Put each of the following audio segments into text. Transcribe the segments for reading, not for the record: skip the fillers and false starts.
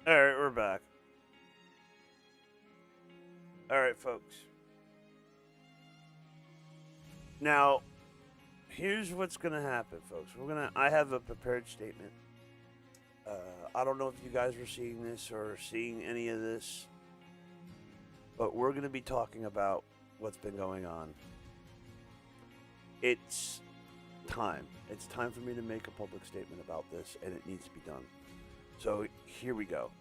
All right, we're back. All right, folks. Now, here's what's gonna happen, folks. I have a prepared statement. I don't know if you guys are seeing this or seeing any of this, but we're gonna be talking about what's been going on. It's time. It's time for me to make a public statement about this, and it needs to be done. So here we go.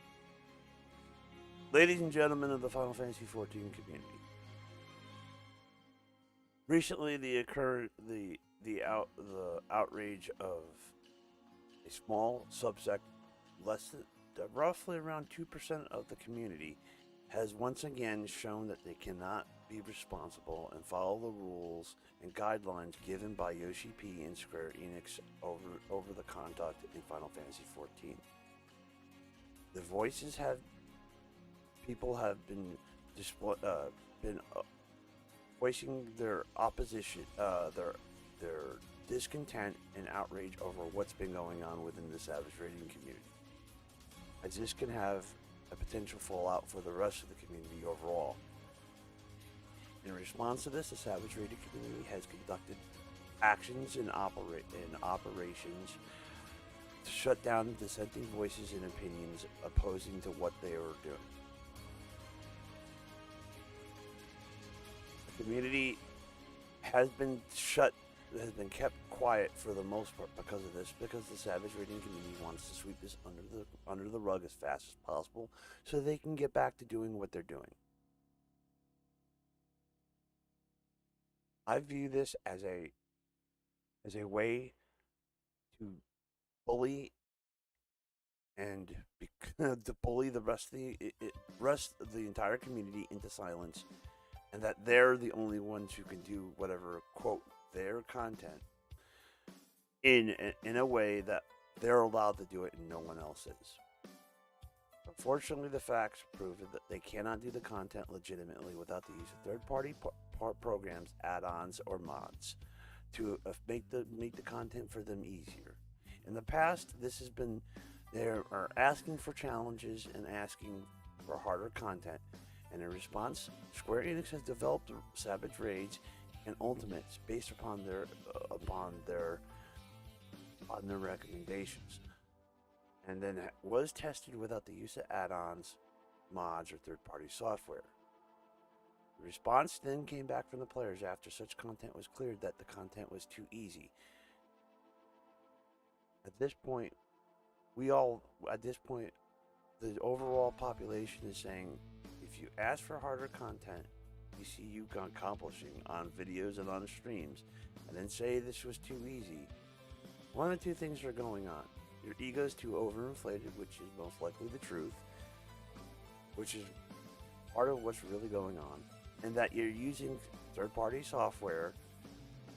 Ladies and gentlemen of the Final Fantasy XIV community, recently the outrage of a small subsect, less than roughly around 2% of the community, has once again shown that they cannot be responsible and follow the rules and guidelines given by Yoshi P and Square Enix over the conduct in Final Fantasy XIV. The voices have people have been been voicing their opposition, their discontent and outrage over what's been going on within the Savage Raiding community, as this can have a potential fallout for the rest of the community overall. In response to this, the Savage Raiding community has conducted actions and operations to shut down dissenting voices and opinions opposing to what they were doing. The community has been shut has been kept quiet for the most part because of this, because the Savage Raiding community wants to sweep this under the rug as fast as possible so they can get back to doing what they're doing. I view this as a way to bully and to bully the rest of the entire community into silence, and that they're the only ones who can do whatever quote their content in a way that they're allowed to do it and no one else is. Unfortunately, the facts prove that they cannot do the content legitimately without the use of third-party programs, add-ons, or mods to make the content for them easier. In the past, this has been they are asking for challenges and asking for harder content. And in response, Square Enix has developed Savage Raids and Ultimates based upon their recommendations, and then was tested without the use of add-ons, mods, or third-party software. The response then came back from the players after such content was cleared that the content was too easy. At this point, at this point, the overall population is saying, if you ask for harder content, we see you accomplishing on videos and on streams, and then say this was too easy, one of two things are going on. Your ego is too overinflated, which is most likely the truth, which is part of what's really going on, and that you're using third-party software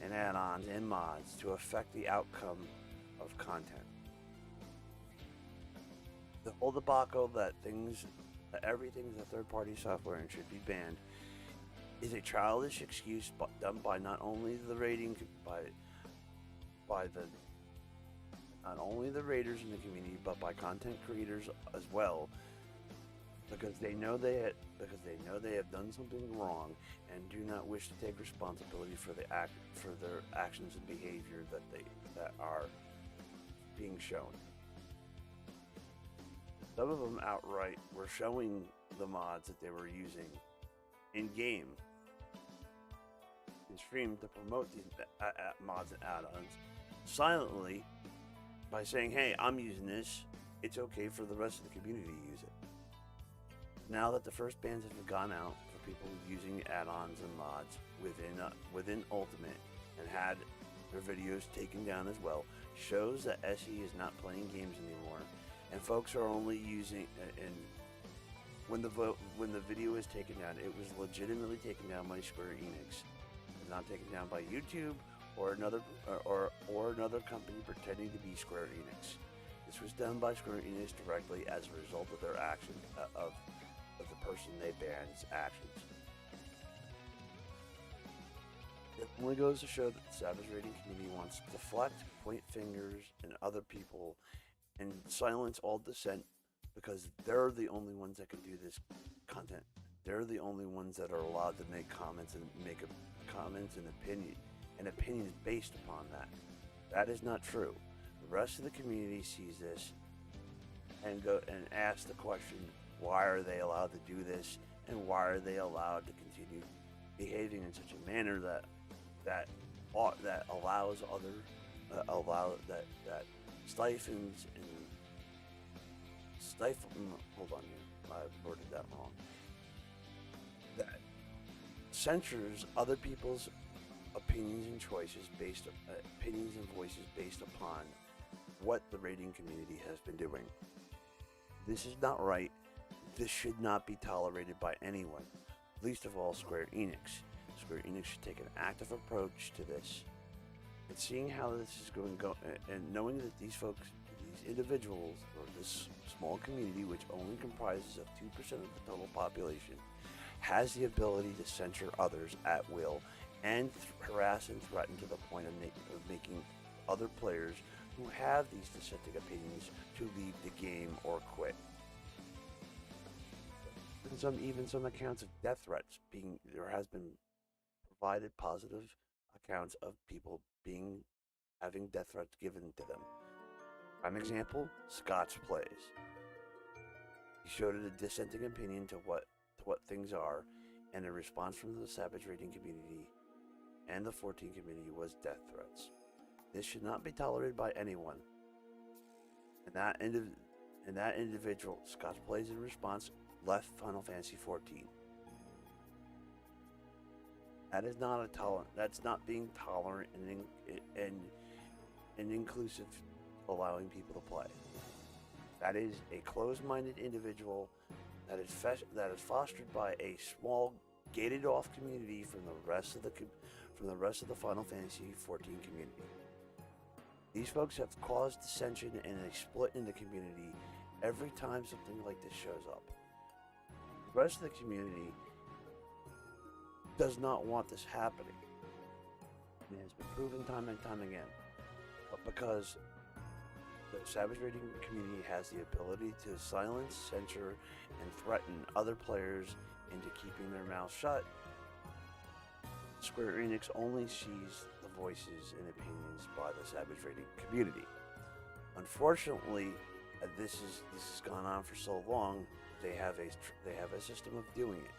and add-ons and mods to affect the outcome of content. The whole debacle that everything is a third-party software and should be banned is a childish excuse done by not only the rating by the not only the raiders in the community but by content creators as well, because they know they have done something wrong and do not wish to take responsibility for their actions and behavior that are being shown. Some of them outright were showing the mods that they were using in game and stream to promote these mods and add-ons silently by saying, "Hey, I'm using this. It's okay for the rest of the community to use it." Now that the first bans have gone out for people using add-ons and mods within Ultimate and had their videos taken down as well, shows that SE is not playing games anymore, and folks are only using and when the video is taken down, it was legitimately taken down by Square Enix, not taken down by YouTube or another company pretending to be Square Enix. This was done by Square Enix directly as a result of their action of the person they banned's actions. It only goes to show that the Savage Raiding community wants to deflect, point fingers, and other people, and silence all dissent because they're the only ones that can do this content. They're the only ones that are allowed to make comments and make comments and opinions based upon that. That is not true. The rest of the community sees this and go and ask the question, why are they allowed to do this, and why are they allowed to continue behaving in such a manner that that allows other that stifles and stifle. Hold on here, I worded that wrong. That censures other people's opinions and choices opinions and voices based upon what the rating community has been doing. This is not right. This should not be tolerated by anyone, least of all Square Enix. Square Enix should take an active approach to this. And seeing how this is going to go, and knowing that these folks, these individuals, or this small community, which only comprises of 2% of the total population, has the ability to censor others at will and harass and threaten to the point of making other players who have these dissenting opinions to leave the game or quit. Even some accounts of death threats there has been provided positive accounts of people having death threats given to them. Prime example, Scotch Plays. He showed a dissenting opinion to what things are, and a response from the Savage Rating community and the 14 community was death threats. This should not be tolerated by anyone. And that individual, Scotch Plays, in response, left Final Fantasy 14. That is not that's not being tolerant and inclusive, allowing people to play. That is a closed-minded individual that is fostered by a small, gated-off community from the rest of the Final Fantasy 14 community. These folks have caused dissension and a split in the community every time something like this shows up. The rest of the community does not want this happening. It has been proven time and time again. But because the Savage Rating community has the ability to silence, censor, and threaten other players into keeping their mouths shut, Square Enix only sees the voices and opinions by the Savage Rating community. Unfortunately, this has gone on for so long. They have a system of doing it.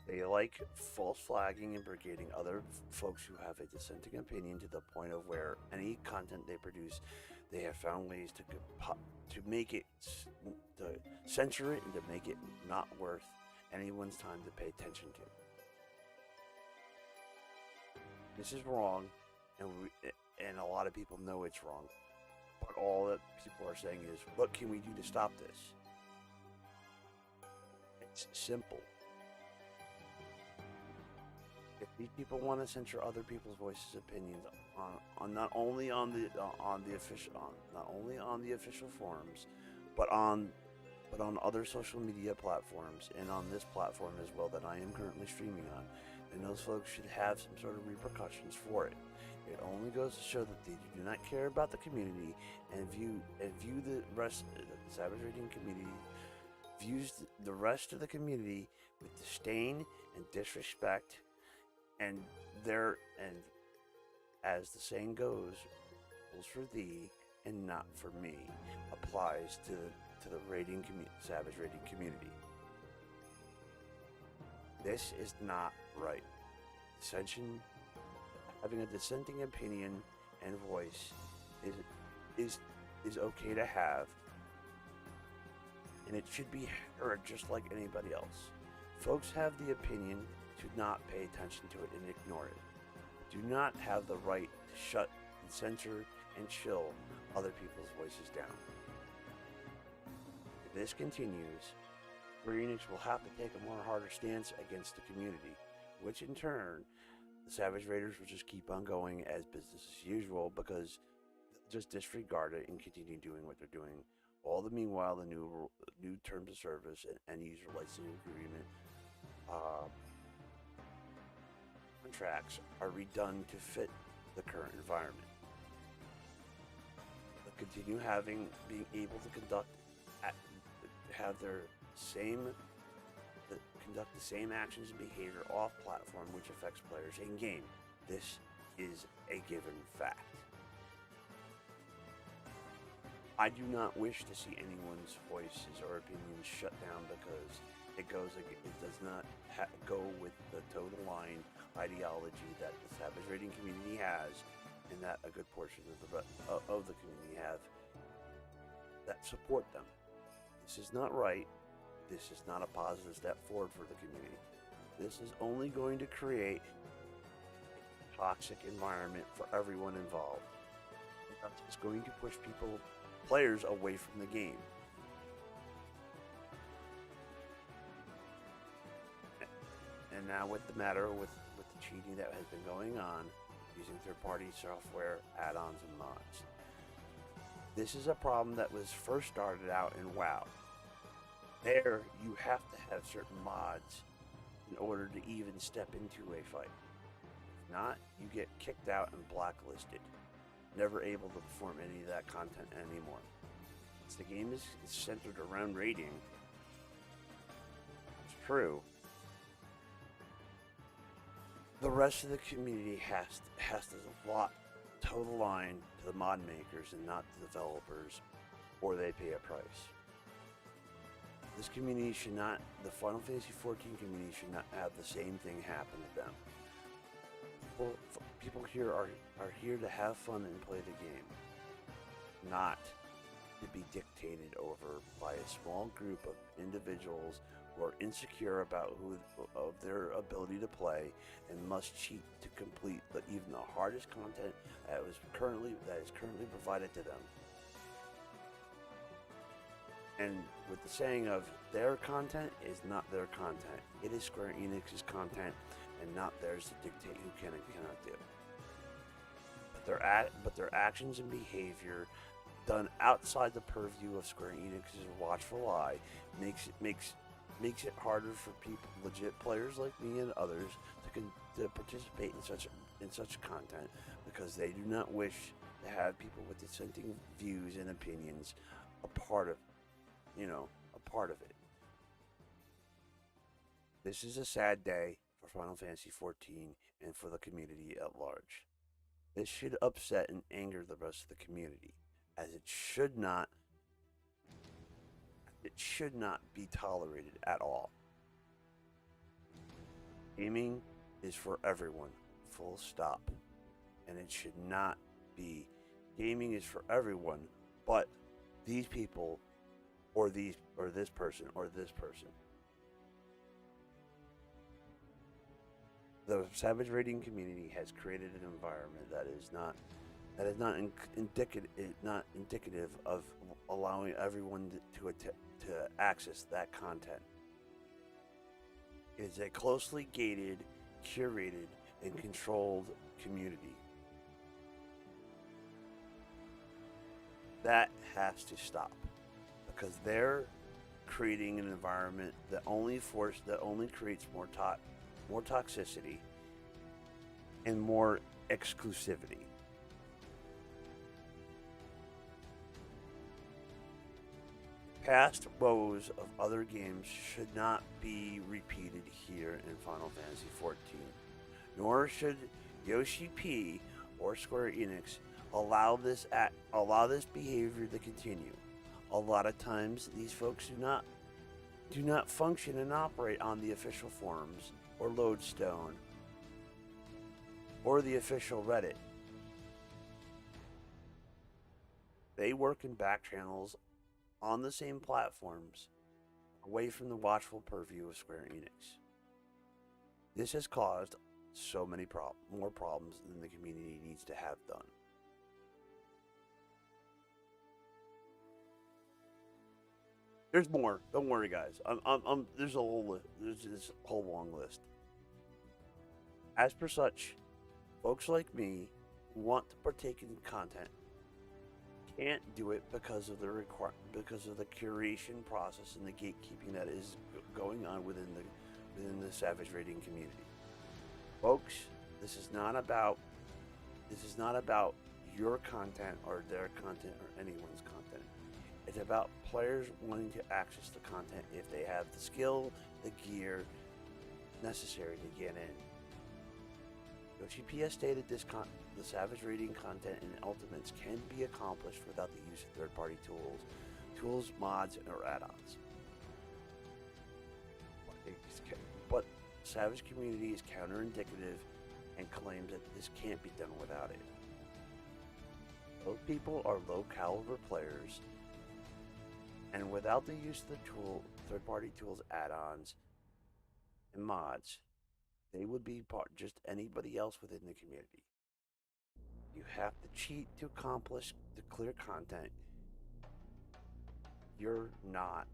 They like false flagging and brigading other folks who have a dissenting opinion to the point of where any content they produce, they have found ways to make it, to censor it and to make it not worth anyone's time to pay attention to. This is wrong, and a lot of people know it's wrong. But all that people are saying is, what can we do to stop this? It's simple. If these people want to censor other people's voices, opinions on not only on the official forums, but on other social media platforms and on this platform as well that I am currently streaming on, then those folks should have some sort of repercussions for it. It only goes to show that they do not care about the community and view the rest of the Savage Rating community views the rest of the community with disdain and disrespect, and as the saying goes, rules for thee and not for me applies to the Savage Rating community. This is not right. Dissension, having a dissenting opinion and voice is okay to have, and it should be heard just like anybody else. Folks have the opinion to not pay attention to it and ignore it. Do not have the right to shut and censor and chill other people's voices down. If this continues, Square Enix will have to take a more harder stance against the community, which in turn, the Savage Raiders will just keep on going as business as usual because they'll just disregard it and continue doing what they're doing. All the meanwhile, the new terms of service and user licensing agreement contracts are redone to fit the current environment. They'll continue being able to conduct have their same conduct the same actions and behavior off platform, which affects players in game. This is a given fact. I do not wish to see anyone's voices or opinions shut down because it does not go with the total line ideology that the Savage Raiding community has, and that a good portion of the community have that support them. This is not right. This is not a positive step forward for the community. This is only going to create a toxic environment for everyone involved. It's going to push players away from the game. And now with the matter with the cheating that has been going on using third-party software, add-ons, and mods. This is a problem that was first started out in WoW. There, you have to have certain mods in order to even step into a fight. If not, you get kicked out and blacklisted. Never able to perform any of that content anymore. Since the game is centered around raiding, it's true. The rest of the community has to toe the line to the mod makers and not the developers, or they pay a price. This community should not, the Final Fantasy XIV community should not have the same thing happen to them. People here are here to have fun and play the game, not to be dictated over by a small group of individuals who are insecure about of their ability to play and must cheat to complete even the hardest content that is currently provided to them. And with the saying of their content is not their content, it is Square Enix's content and not theirs to dictate who can and cannot do. But their actions and behavior done outside the purview of Square Enix's watchful eye makes it harder for people, legit players like me and others, to participate in such content because they do not wish to have people with dissenting views and opinions a part of it. This is a sad day for Final Fantasy XIV and for the community at large. This should upset and anger the rest of the community, as it should not be tolerated at all. Gaming is for everyone, full stop. And it should not be. Gaming is for everyone, but these people, or this person, or this person. The Savage Raiding community has created an environment that is not indicative of allowing everyone to access that content. It is a closely gated, curated, and controlled community. That has to stop because they're creating an environment that only creates more toxicity and more exclusivity. Past woes of other games should not be repeated here in Final Fantasy XIV, nor should Yoshi P or Square Enix allow this behavior to continue. A lot of times, these folks do not function and operate on the official forums or Lodestone or the official Reddit. They work in back channels on the same platforms, away from the watchful purview of Square Enix. This has caused so many more problems than the community needs to have done. There's more. Don't worry, guys. There's this whole long list. As per such, folks like me who want to partake in content can't do it because of the curation process and the gatekeeping that is going on within the Savage Raiding community. Folks, this is not about your content or their content or anyone's content. It's about players wanting to access the content if they have the skill, the gear necessary to get in. Yoshi has stated the Savage Raiding content in Ultimates can be accomplished without the use of third-party tools, mods, or add-ons. But Savage community is counterindicative and claims that this can't be done without it. Those people are low-caliber players, and without the use of the third-party tools, add-ons, and mods, they would be just anybody else within the community. You have to cheat to accomplish the clear content. You're not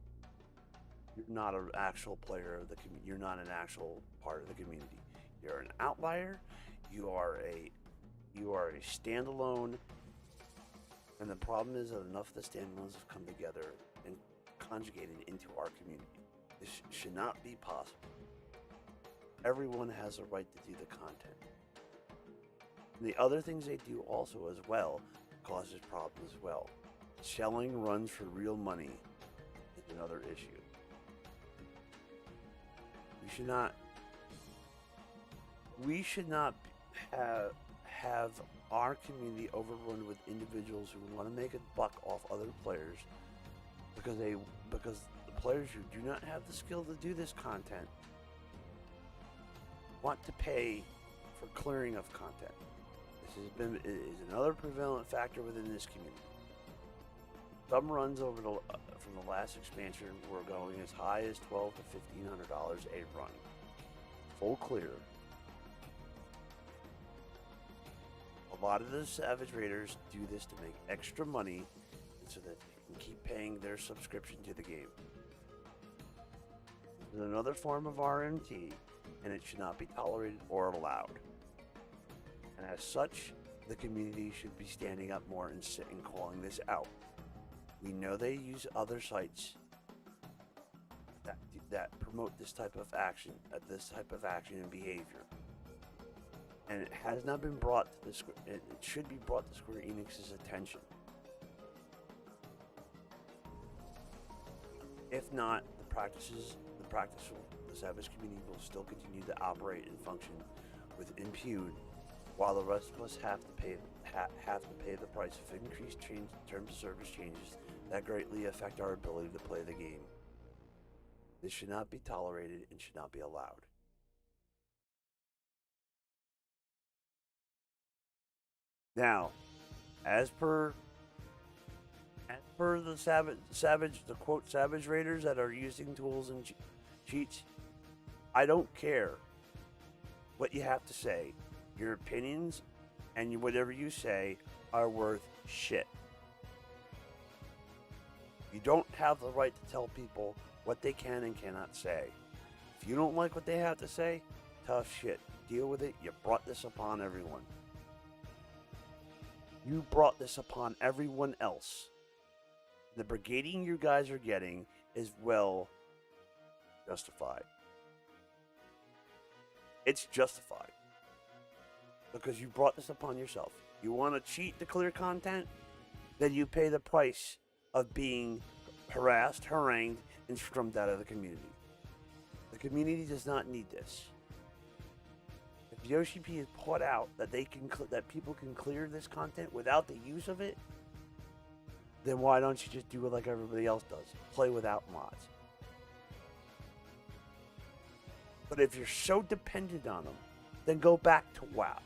an actual player of the community. You're not an actual part of the community. You're an outlier. You are a standalone. And the problem is that enough of the standalones have come together and conjugated into our community. This should not be possible. Everyone has a right to do the content. And the other things they do also as well causes problems as well. Selling runs for real money is another issue. We should not have our community overrun with individuals who want to make a buck off other players because the players who do not have the skill to do this content want to pay for clearing of content. This is another prevalent factor within this community. Some runs from the last expansion were going as high as $1,200 to $1,500 a run, full clear. A lot of the Savage Raiders do this to make extra money so that they can keep paying their subscription to the game. It's another form of RMT, and it should not be tolerated or allowed. And as such, the community should be standing up more and calling this out. We know they use other sites that promote this type of action and behavior. And it has not been brought to it should be brought to Square Enix's attention. If not, the Savage community will still continue to operate and function with impunity, while the rest of us have to pay the price of increased terms of service changes that greatly affect our ability to play the game. This should not be tolerated and should not be allowed. Now, as per the Savage Raiders that are using tools and cheats, I don't care what you have to say. Your opinions and whatever you say are worth shit. You don't have the right to tell people what they can and cannot say. If you don't like what they have to say, tough shit. Deal with it. You brought this upon everyone. You brought this upon everyone else. The brigading you guys are getting is well justified. It's justified. Because you brought this upon yourself. You want to cheat to clear content? Then you pay the price of being harassed, harangued, and strummed out of the community. The community does not need this. If Yoshi P is put out that that people can clear this content without the use of it, then why don't you just do it like everybody else does? Play without mods. But if you're so dependent on them, then go back to WoW.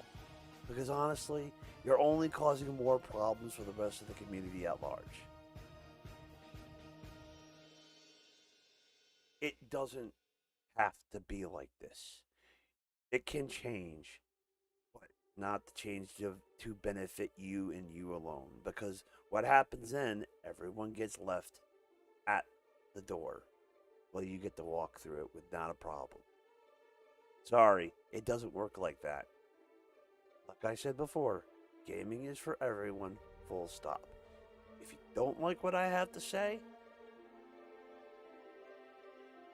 Because honestly, you're only causing more problems for the rest of the community at large. It doesn't have to be like this. It can change, but not to change to benefit you and you alone. Because what happens then, everyone gets left at the door. Well, you get to walk through it with not a problem. Sorry, it doesn't work like that. Like I said before, gaming is for everyone, full stop. If you don't like what I have to say,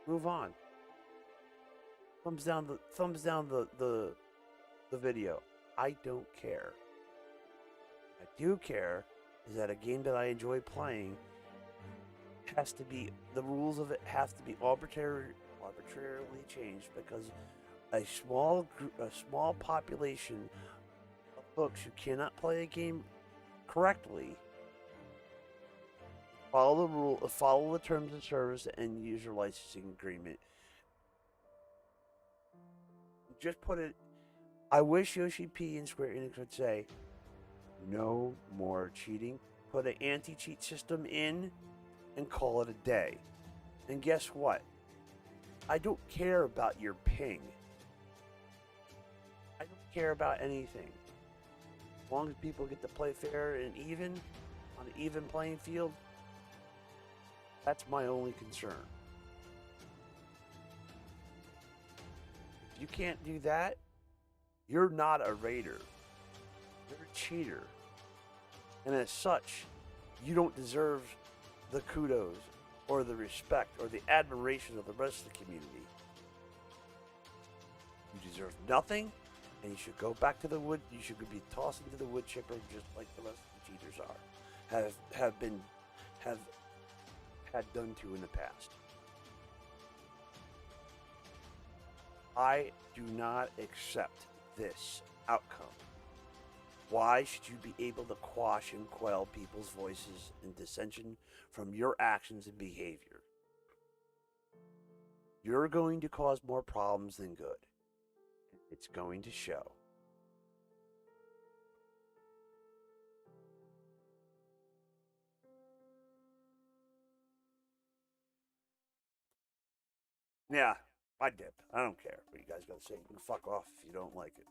move on. Thumbs down the video. I don't care. I do care is that a game that I enjoy playing has to be the rules of it have to be arbitrarily changed because a small population of folks who cannot play a game correctly follow the terms of service and user licensing agreement. Just put it. I wish Yoshi P and Square Enix would say, no more cheating. Put an anti-cheat system in and call it a day. And guess what? I don't care about your ping. I don't care about anything. As long as people get to play fair and even, on an even playing field, that's my only concern. If you can't do that, you're not a raider. You're a cheater. And as such, you don't deserve the kudos or the respect or the admiration of the rest of the community. You deserve nothing, and you should go back to the wood. You should be tossed into the wood chipper just like the rest of the cheaters are, have had done to in the past. I do not accept this outcome. Why should you be able to quash and quell people's voices and dissension from your actions and behavior? You're going to cause more problems than good. It's going to show. Yeah, I dip. I don't care what you guys got to say. You can fuck off if you don't like it.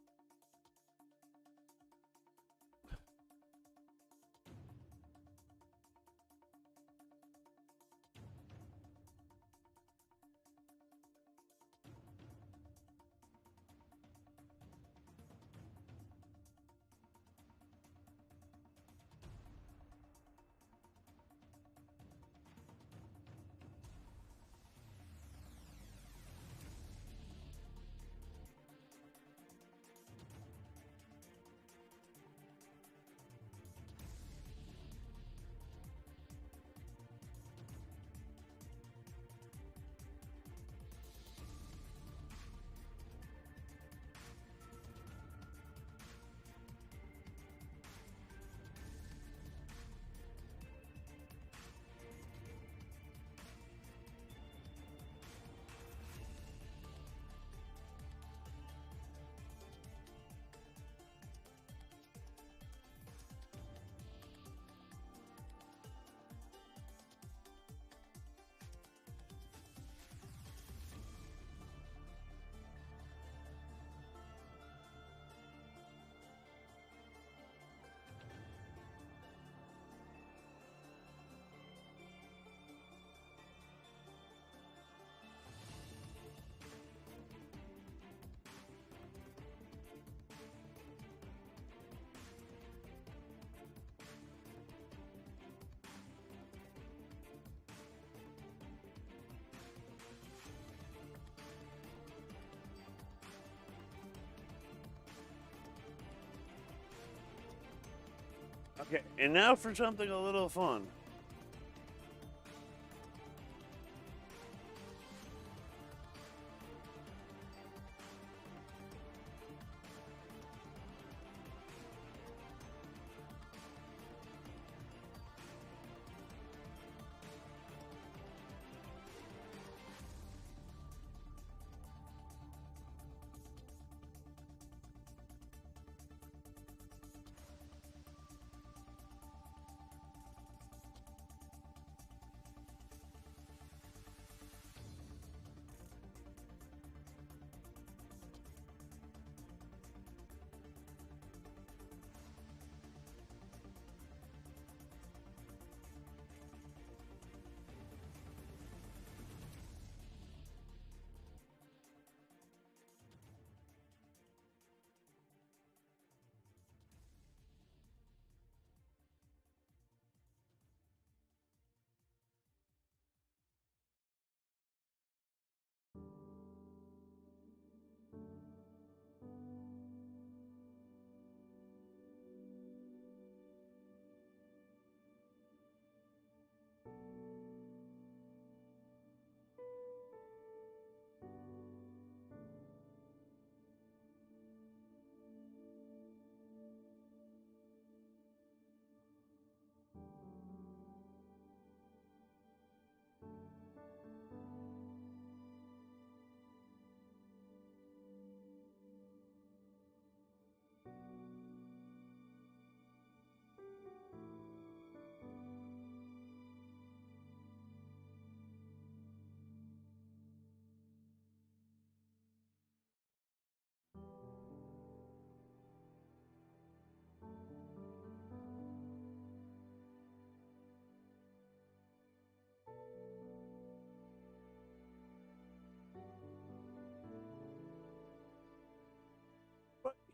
Okay, and now for something a little fun.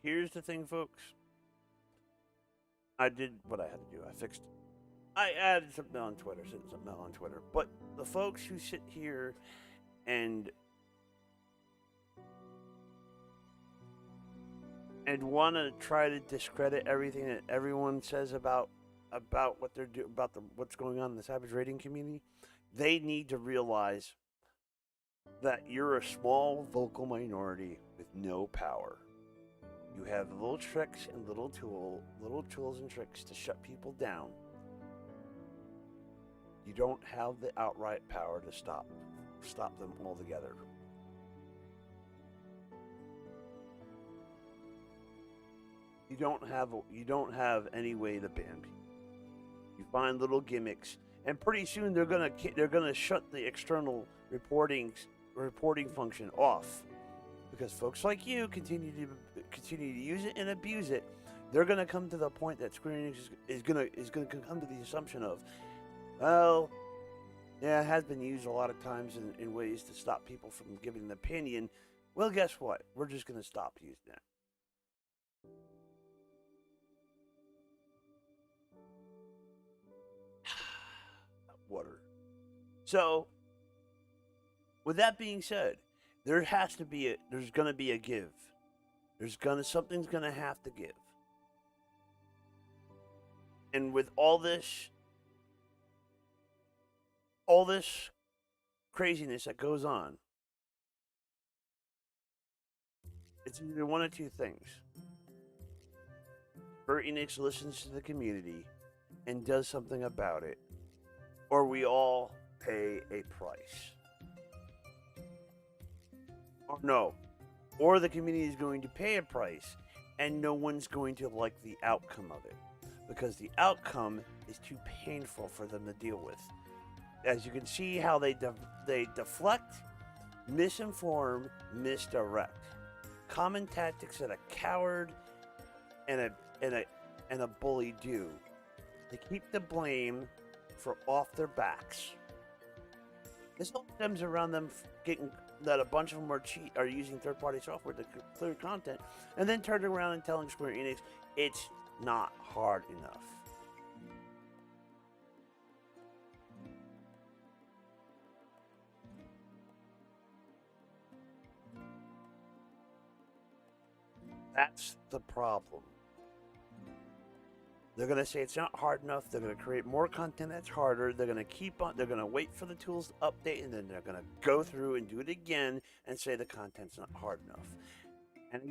here's the thing, folks. I did what I had to do. I added something on Twitter, said something on Twitter. But the folks who sit here and want to try to discredit everything that everyone says about what they're doing, about what's going on in the Savage Raiding community, they need to realize that you're a small vocal minority with no power. You have little tricks and little tools and tricks to shut people down. You don't have the outright power to stop them altogether. You don't have any way to ban people. You find little gimmicks, and pretty soon they're gonna shut the external reporting function off, because folks like you continue to use it and abuse it. They're gonna come to the point that Square Enix is gonna come to the assumption of, well, yeah, it has been used a lot of times in ways to stop people from giving an opinion. Well, guess what? We're just gonna stop using that. Water. So, with that being said, there's gonna be a give. Something's gonna have to give. And with all this craziness that goes on, it's either one of two things. Square Enix listens to the community and does something about it, or we all pay a price. Or no. Or the community is going to pay a price and no one's going to like the outcome of it, because the outcome is too painful for them to deal with. As you can see how they deflect, misinform, misdirect. Common tactics that a coward and a bully do. They keep the blame off their backs. This all stems around them getting that a bunch of them are using third-party software to clear content, and then turning around and telling Square Enix it's not hard enough. That's the problem. They're going to say it's not hard enough. They're going to create more content that's harder. They're going to wait for the tools to update, and then they're going to go through and do it again and say the content's not hard enough. And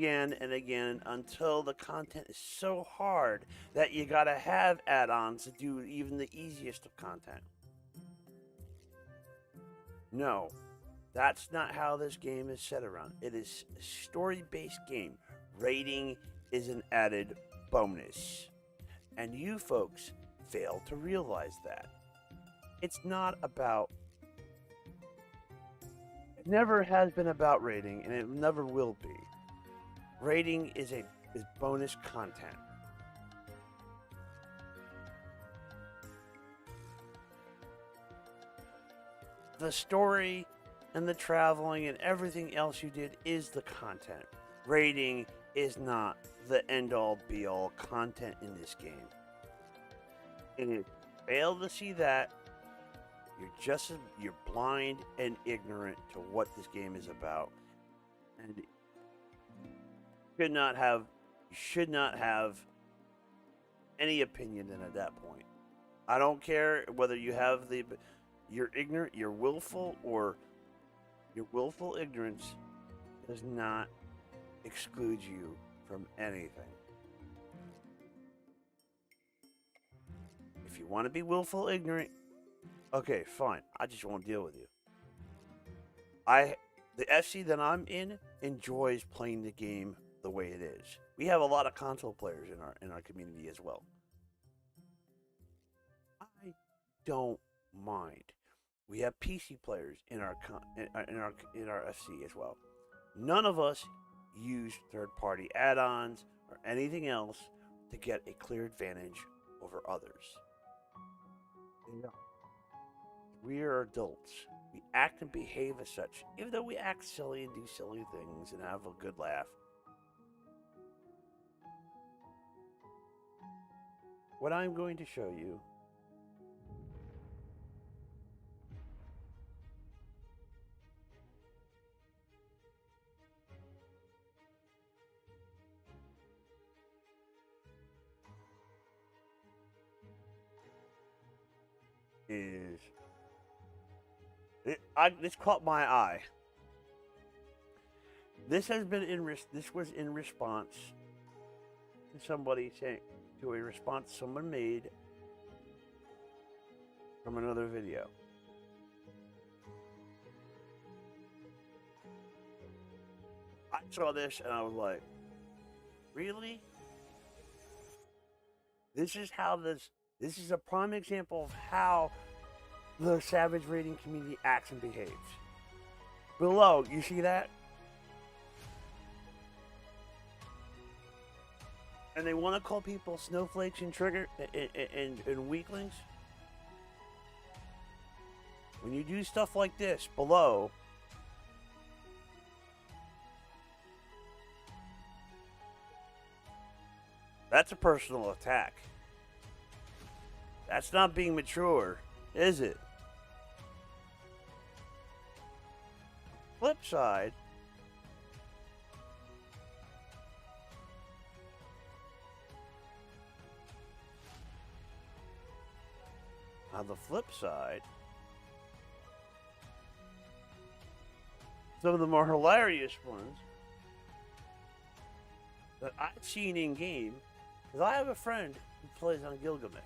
again until the content is so hard that you got to have add-ons to do even the easiest of content. No, that's not how this game is set around. It is a story-based game. Rating is an added bonus. And you folks fail to realize that. It's not about... It never has been about rating, and it never will be. Rating is bonus content. The story and the traveling and everything else you did is the content. Rating is not the end-all be-all content in this game. And if you fail to see that, you're blind and ignorant to what this game is about. And you should not have any opinion in at that point. I don't care whether you're ignorant, you're willful, or your willful ignorance does not exclude you from anything. If you want to be willful ignorant, okay, fine. I just won't deal with you. The FC that I'm in enjoys playing the game the way it is. We have a lot of console players in our community as well. I don't mind. We have PC players in our FC as well. None of us use third-party add-ons or anything else to get a clear advantage over others. No. We are adults. We act and behave as such, even though we act silly and do silly things and have a good laugh. what I'm going to show you is this caught my eye. This has been this was in response to somebody saying to a response someone made from another video. I saw this and I was like, really? This is how this is a prime example of how the Savage Raiding community acts and behaves. Below, you see that? And they want to call people snowflakes and trigger and weaklings. When you do stuff like this below, that's a personal attack. That's not being mature, is it? Flip side, on the flip side, some of the more hilarious ones that I've seen in game, because I have a friend who plays on Gilgamesh.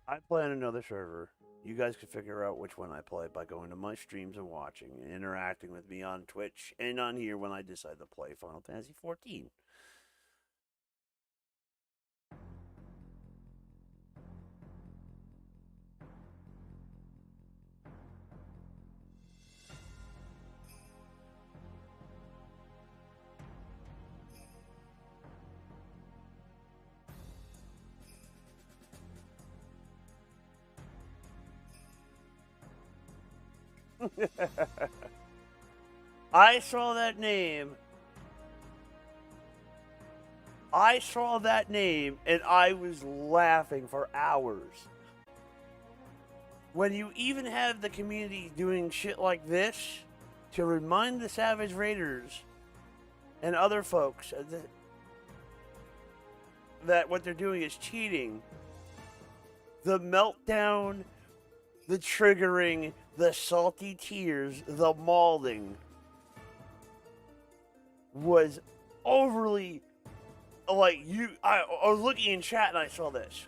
I play on another server. You guys can figure out which one I play by going to my streams and watching and interacting with me on Twitch and on here when I decide to play Final Fantasy XIV. I saw that name. I saw that name and I was laughing for hours. When you even have the community doing shit like this to remind the Savage Raiders and other folks that what they're doing is cheating, the meltdown, the triggering, the salty tears, the mauling was overly, like, I was looking in chat and I saw this.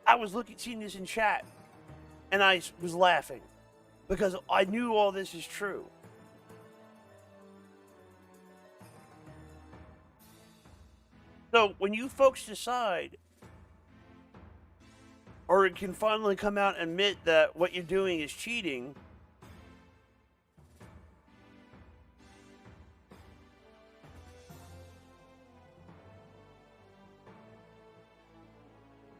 I was seeing this in chat and I was laughing because I knew all this is true. So when you folks decide, or it can finally come out and admit that what you're doing is cheating,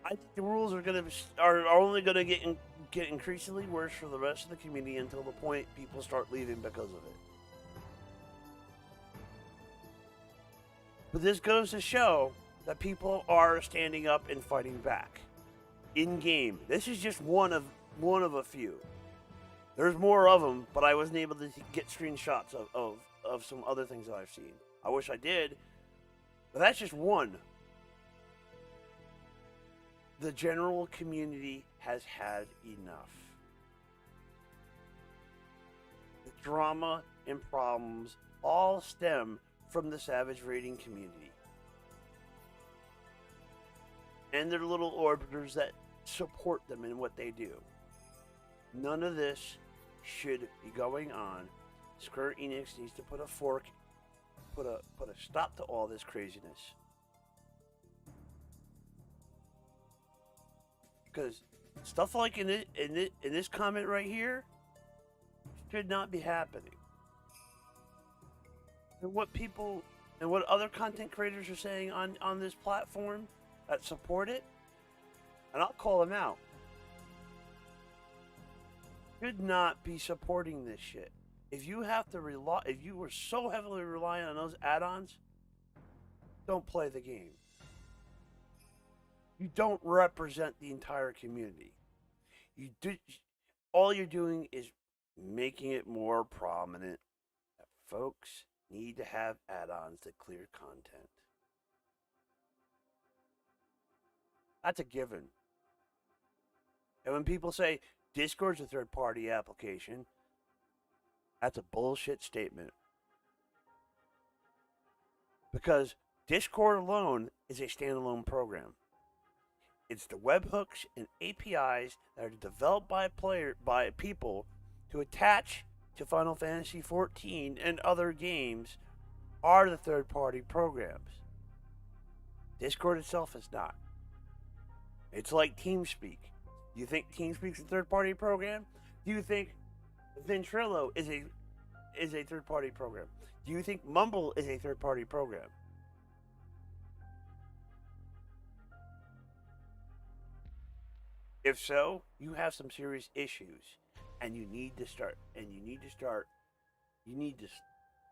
I think the rules are only gonna get increasingly worse for the rest of the community until the point people start leaving because of it. But this goes to show that people are standing up and fighting back in game. This is just one of a few. There's more of them, but I wasn't able to get screenshots of some other things that I've seen. I wish I did, but that's just one. The general community has had enough. The drama and problems all stem from the Savage Raiding community and their little orbiters that support them in what they do. None of this should be going on. Square Enix needs to put a stop to all this craziness. Because stuff like in this comment right here should not be happening. And what people and what other content creators are saying on this platform that support it, and I'll call them out, should not be supporting this shit. If you have to rely, if you were so heavily reliant on those add-ons, don't play the game. You don't represent the entire community. You do. All you're doing is making it more prominent that folks need to have add-ons that clear content. That's a given. And when people say Discord's a third-party application, that's a bullshit statement. Because Discord alone is a standalone program. It's the webhooks and APIs that are developed by people to attach to Final Fantasy XIV and other games are the third-party programs. Discord itself is not. It's like TeamSpeak. Do you think TeamSpeak's a third-party program? Do you think Ventrilo is a third-party program? Do you think Mumble is a third-party program? If so, you have some serious issues, and you need to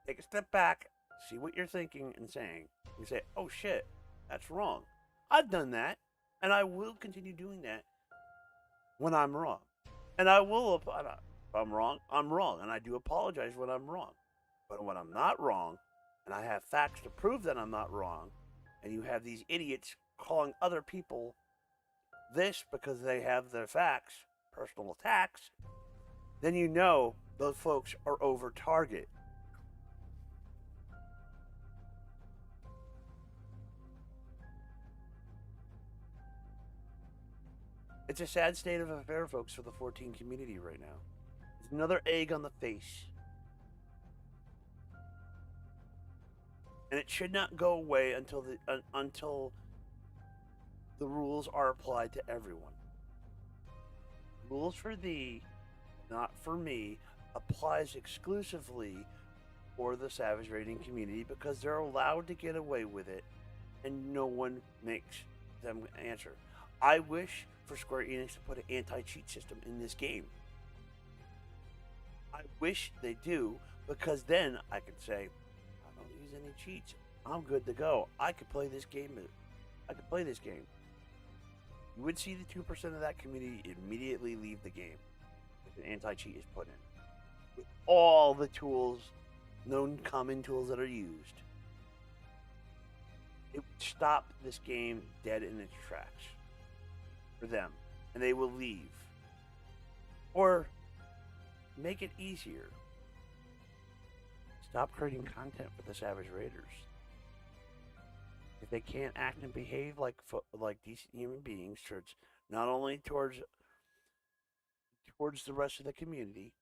take a step back, see what you're thinking and saying. You say, "Oh shit, that's wrong." I've done that, and I will continue doing that when I'm wrong. And I will, if I'm wrong, I'm wrong, and I do apologize when I'm wrong. But when I'm not wrong, and I have facts to prove that I'm not wrong, and you have these idiots calling other people this because they have their facts, personal attacks, then you know those folks are over target. It's a sad state of affair, folks, for the 14 community right now. It's another egg on the face. And it should not go away until the rules are applied to everyone. Rules for thee, not for me, applies exclusively for the Savage Raiding community because they're allowed to get away with it and no one makes them answer. I wish for Square Enix to put an anti-cheat system in this game. I wish they do, because then I could say, I don't use any cheats. I'm good to go. I could play this game. You would see the 2% of that community immediately leave the game if an anti-cheat is put in. With all the tools, known common tools that are used, it would stop this game dead in its tracks for them, and they will leave. Or make it easier. Stop creating content for the Savage Raiders. If they can't act and behave like decent human beings, not only towards the rest of the community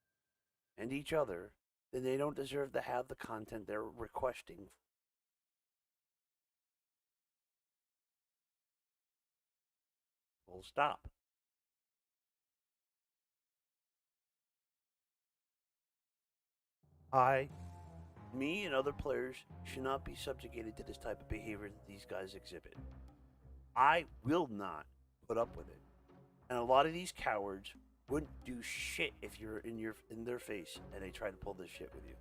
and each other, then they don't deserve to have the content they're requesting. Full stop. Me and other players should not be subjugated to this type of behavior that these guys exhibit. I will not put up with it. And a lot of these cowards wouldn't do shit if you're in their face and they try to pull this shit with you.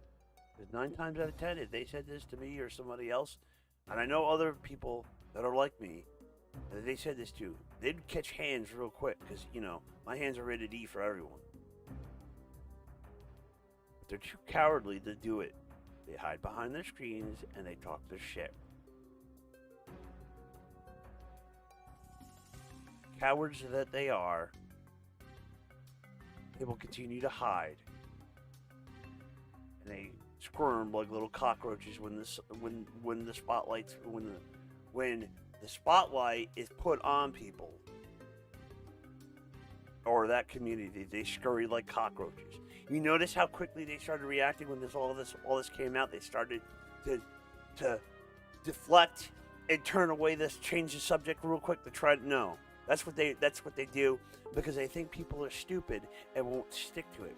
Because 9 times out of 10, if they said this to me or somebody else, and I know other people that are like me, that they said this to, they'd catch hands real quick because, my hands are rated E for everyone. But they're too cowardly to do it. They hide behind their screens and they talk their shit. Cowards that they are, they will continue to hide. And they squirm like little cockroaches when the spotlight is put on people or that community. They scurry like cockroaches. You notice how quickly they started reacting when all this came out. They started to deflect and turn away, change the subject real quick to try to know. That's what they do because they think people are stupid and won't stick to it.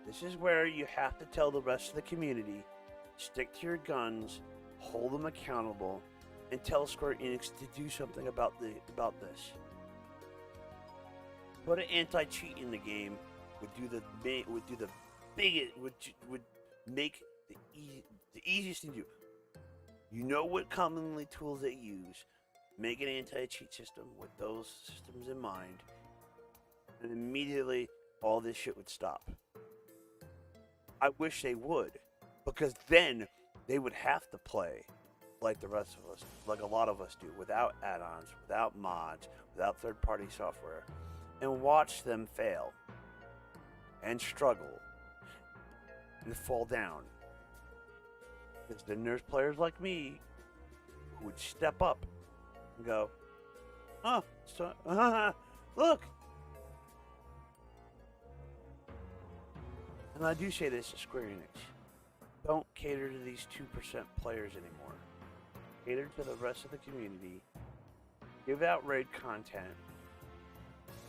This is where you have to tell the rest of the community, stick to your guns, hold them accountable, and tell Square Enix to do something about this. Put an anti-cheat in the game would do the biggest would make the easiest thing to do. You know what commonly tools they use. Make an anti-cheat system with those systems in mind, and immediately all this shit would stop. I wish they would, because then they would have to play like the rest of us, like a lot of us do, without add-ons, without mods, without third-party software, and watch them fail and struggle and fall down. Because then there's players like me who would step up and go, oh, look. And I do say this to Square Enix. Don't cater to these 2% players anymore. Cater to the rest of the community. Give out raid content.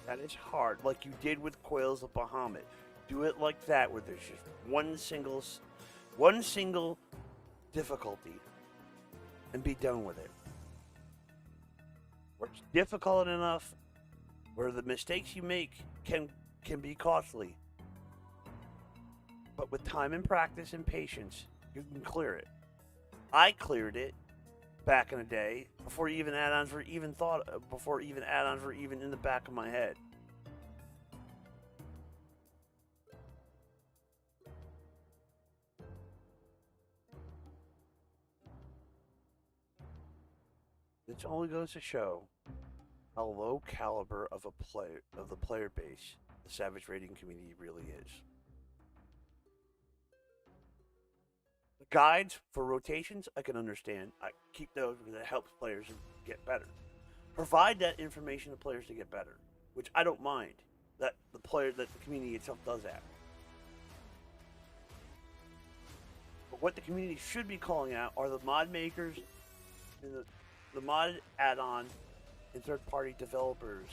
That is hard, like you did with Coils of Bahamut. Do it like that, where there's just one single difficulty, and be done with it. Where it's difficult enough, where the mistakes you make can be costly, but with time and practice and patience, you can clear it. I cleared it back in the day before even add-ons were even in the back of my head. It only goes to show how low caliber of the player base the Savage Raiding community really is. The guides for rotations, I can understand. I keep those because it helps players get better. Provide that information to players to get better, which I don't mind. That the community itself does that. But what the community should be calling out are the mod makers and the mod add-on and third-party developers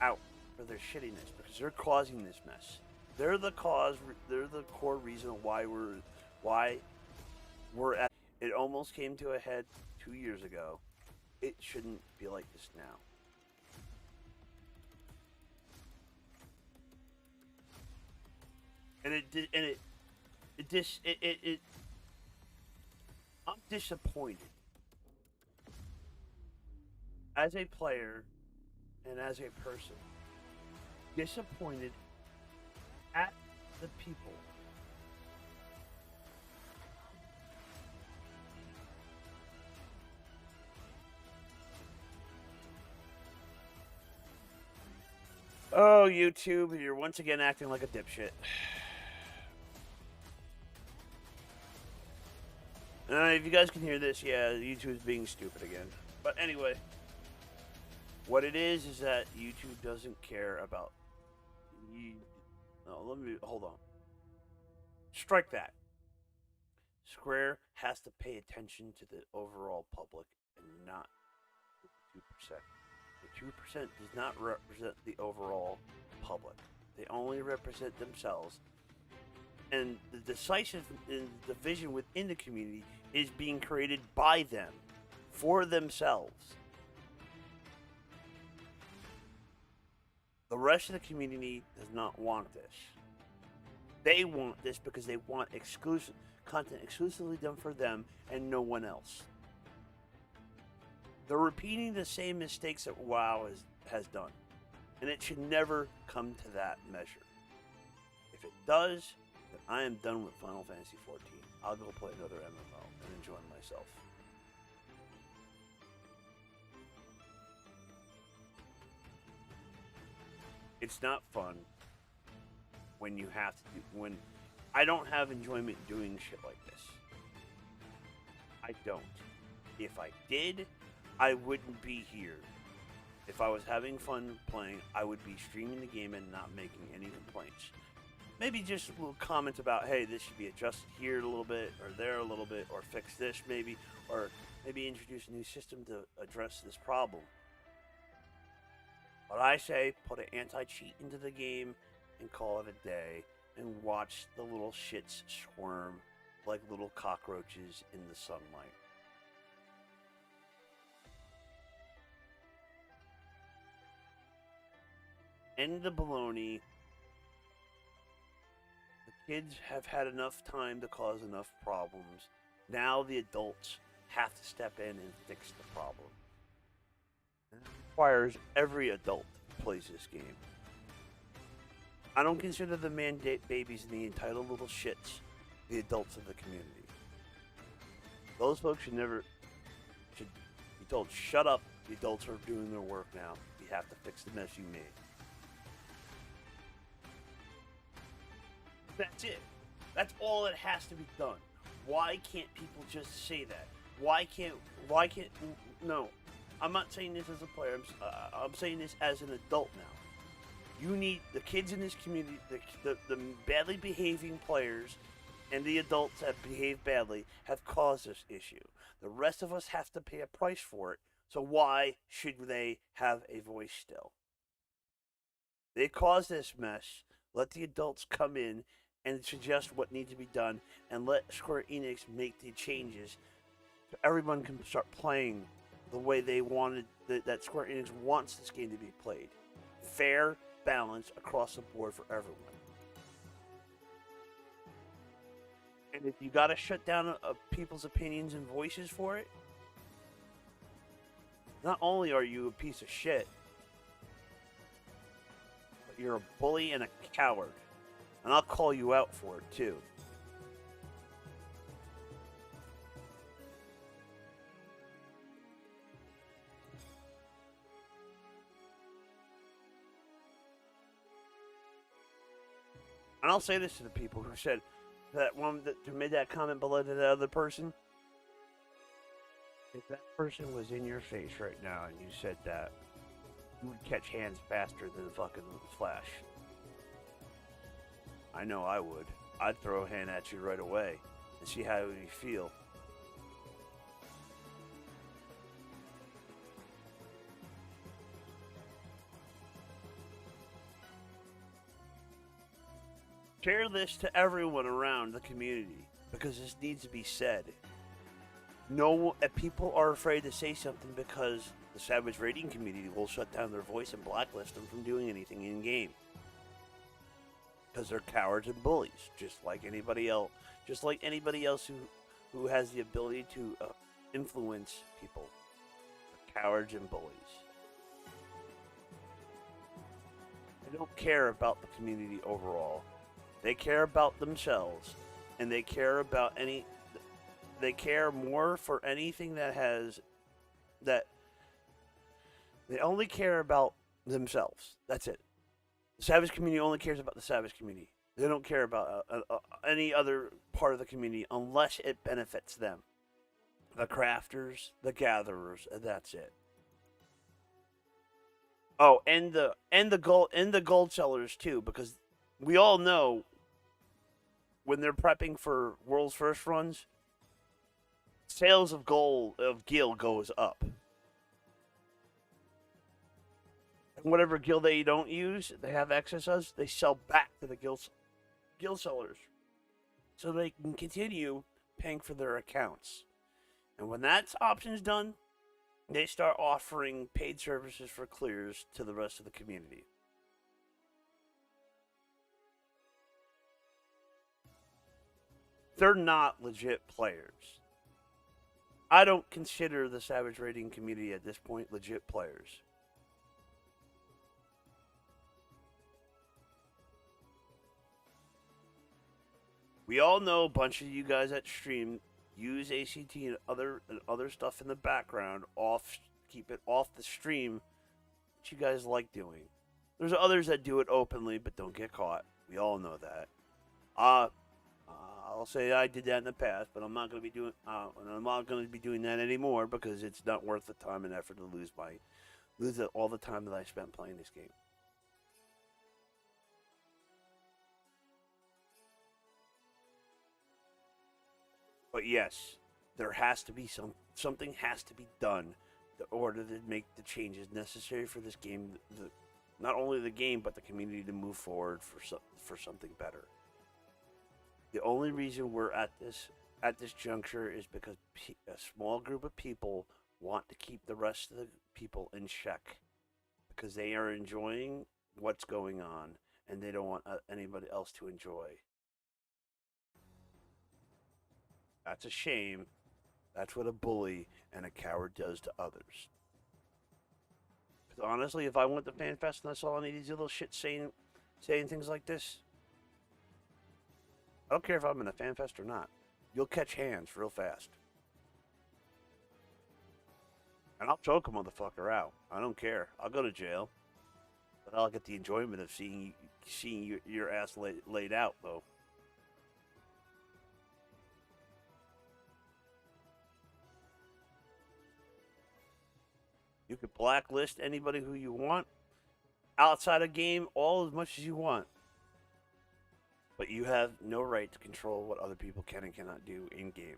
out for their shittiness, because they're causing this mess. They're the cause. They're the core reason why we're at. It almost came to a head 2 years ago. It shouldn't be like this now. And it did. And it. I'm disappointed as a player and as a person. Disappointed at the people Oh, YouTube, you're once again acting like a dipshit. If you guys can hear this, yeah, YouTube's being stupid again. But anyway, what it is that YouTube doesn't care about you. No, hold on. Strike that. Square has to pay attention to the overall public and not the 2%. The 2% does not represent the overall public. They only represent themselves. And the decisive division within the community is being created by them, for themselves. The rest of the community does not want this. They want this because they want exclusive content exclusively done for them and no one else. They're repeating the same mistakes that WoW has done. And it should never come to that measure. If it does, then I am done with Final Fantasy XIV. I'll go play another MMO and enjoy myself. It's not fun when you have to when I don't have enjoyment doing shit like this. I don't. If I did, I wouldn't be here. If I was having fun playing, I would be streaming the game and not making any complaints. Maybe just little comments about, hey, this should be adjusted here a little bit, or there a little bit, or fix this maybe, or maybe introduce a new system to address this problem. But I say, put an anti-cheat into the game and call it a day, and watch the little shits squirm like little cockroaches in the sunlight. End the baloney Kids have had enough time to cause enough problems. Now the adults have to step in and fix the problem. And it requires every adult who plays this game. I don't consider the mandate babies and the entitled little shits the adults of the community. Those folks should be told, shut up. The adults are doing their work now. You have to fix the mess you made. That's it. That's all that has to be done. Why can't people just say that? Why can't? No, I'm not saying this as a player. I'm saying this as an adult now. You need the kids in this community, the badly behaving players, and the adults that behave badly have caused this issue. The rest of us have to pay a price for it. So why should they have a voice still? They caused this mess. Let the adults come in and suggest what needs to be done, and let Square Enix make the changes so everyone can start playing the way they wanted, that Square Enix wants this game to be played. Fair, balance across the board for everyone. And if you gotta shut down people's opinions and voices for it, not only are you a piece of shit, but you're a bully and a coward. And I'll call you out for it, too. And I'll say this to the people who said that one who made that comment below to the other person. If that person was in your face right now and you said that, you would catch hands faster than fucking Flash. I know I would. I'd throw a hand at you right away and see how you feel. Share this to everyone around the community because this needs to be said. No, people are afraid to say something because the Savage Raiding community will shut down their voice and blacklist them from doing anything in game. Because they're cowards and bullies, just like anybody else. Just like anybody else who has the ability to influence people. They're cowards and bullies. They don't care about the community overall. They care about themselves, and they care about any. They care more for anything that has that. They only care about themselves. That's it. The Savage community only cares about the Savage community. They don't care about any other part of the community unless it benefits them. The crafters, the gatherers, and that's it. Oh, and the gold sellers too, because we all know when they're prepping for World's First runs, sales of gold of gil goes up. Whatever gil they don't use, they have excess of, they sell back to the gil sellers, so they can continue paying for their accounts. And when that option's done, they start offering paid services for clears to the rest of the community. They're not legit players. I don't consider the Savage Raiding community at this point legit players. We all know a bunch of you guys that stream use ACT and other stuff in the background keep it off the stream, which you guys like doing. There's others that do it openly but don't get caught. We all know that. I'll say I did that in the past, but I'm not going to be doing that anymore because it's not worth the time and effort to lose all the time that I spent playing this game. But yes, there has to be something has to be done in order to make the changes necessary for this game, not only the game but the community to move forward for something better. The only reason we're at this juncture is because a small group of people want to keep the rest of the people in check because they are enjoying what's going on and they don't want anybody else to enjoy. That's a shame. That's what a bully and a coward does to others. Because honestly, if I went to FanFest and I saw any of these little shit saying things like this, I don't care if I'm in a FanFest or not. You'll catch hands real fast. And I'll choke a motherfucker out. I don't care. I'll go to jail. But I'll get the enjoyment of seeing your ass laid out, though. You can blacklist anybody who you want outside a game all as much as you want. But you have no right to control what other people can and cannot do in game.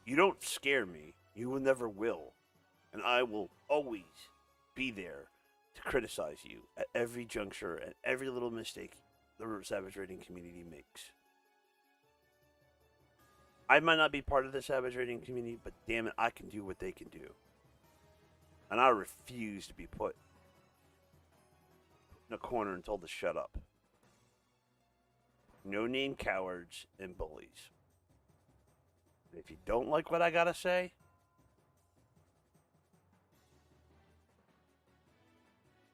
You don't scare me. You will never will. And I will always be there to criticize you at every juncture and every little mistake the Savage Raiding community makes. I might not be part of the Savage Raiding community, but damn it, I can do what they can do. And I refuse to be put in a corner and told to shut up. No name cowards and bullies. And if you don't like what I gotta say,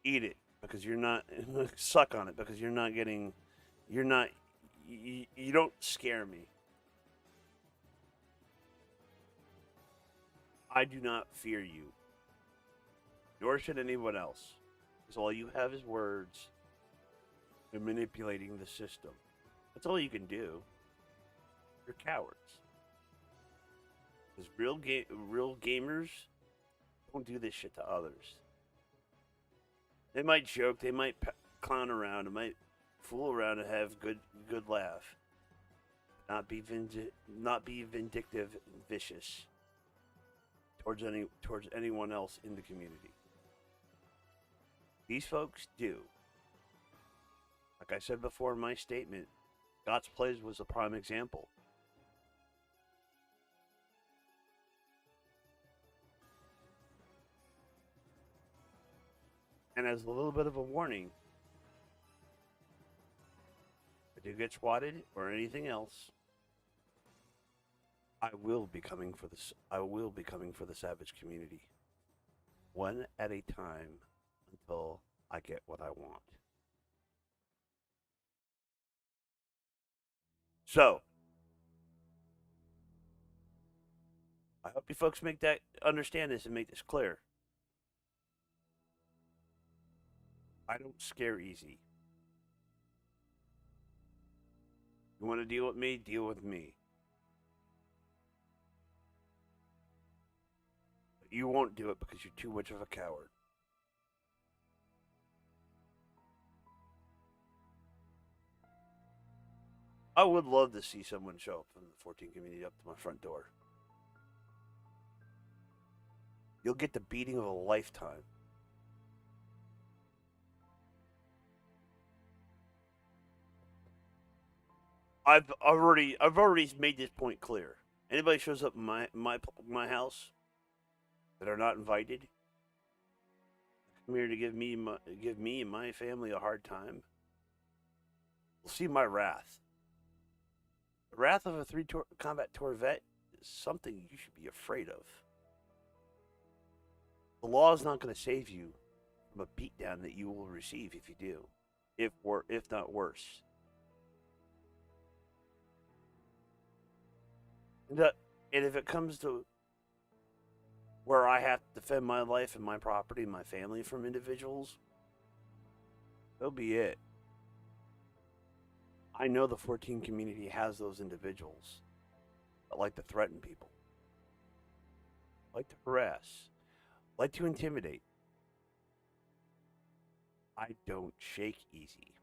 eat it because you're not suck on it because you don't scare me. I do not fear you, nor should anyone else, because all you have is words and manipulating the system. That's all you can do. You're cowards. Because real gamers don't do this shit to others. They might joke, they might clown around, they might fool around and have good laugh. Not be vindictive and vicious towards anyone else in the community. These folks do. Like I said before in my statement, God's Plays was a prime example. And as a little bit of a warning, if you get swatted or anything else, I will be coming for this. I will be coming for the Savage community, one at a time, until I get what I want. So, I hope you folks understand this and make this clear. I don't scare easy. You want to deal with me? Deal with me. But you won't do it because you're too much of a coward. I would love to see someone show up from the 14 community up to my front door. You'll get the beating of a lifetime. I've already made this point clear. Anybody shows up in my house that are not invited, come here to give me and my family a hard time, will see my wrath. The wrath of a combat tour vet is something you should be afraid of. The law is not going to save you from a beatdown that you will receive if you do, if not worse. And if it comes to where I have to defend my life and my property and my family from individuals, so be it. I know the 14 community has those individuals that like to threaten people, like to harass, like to intimidate. I don't shake easy.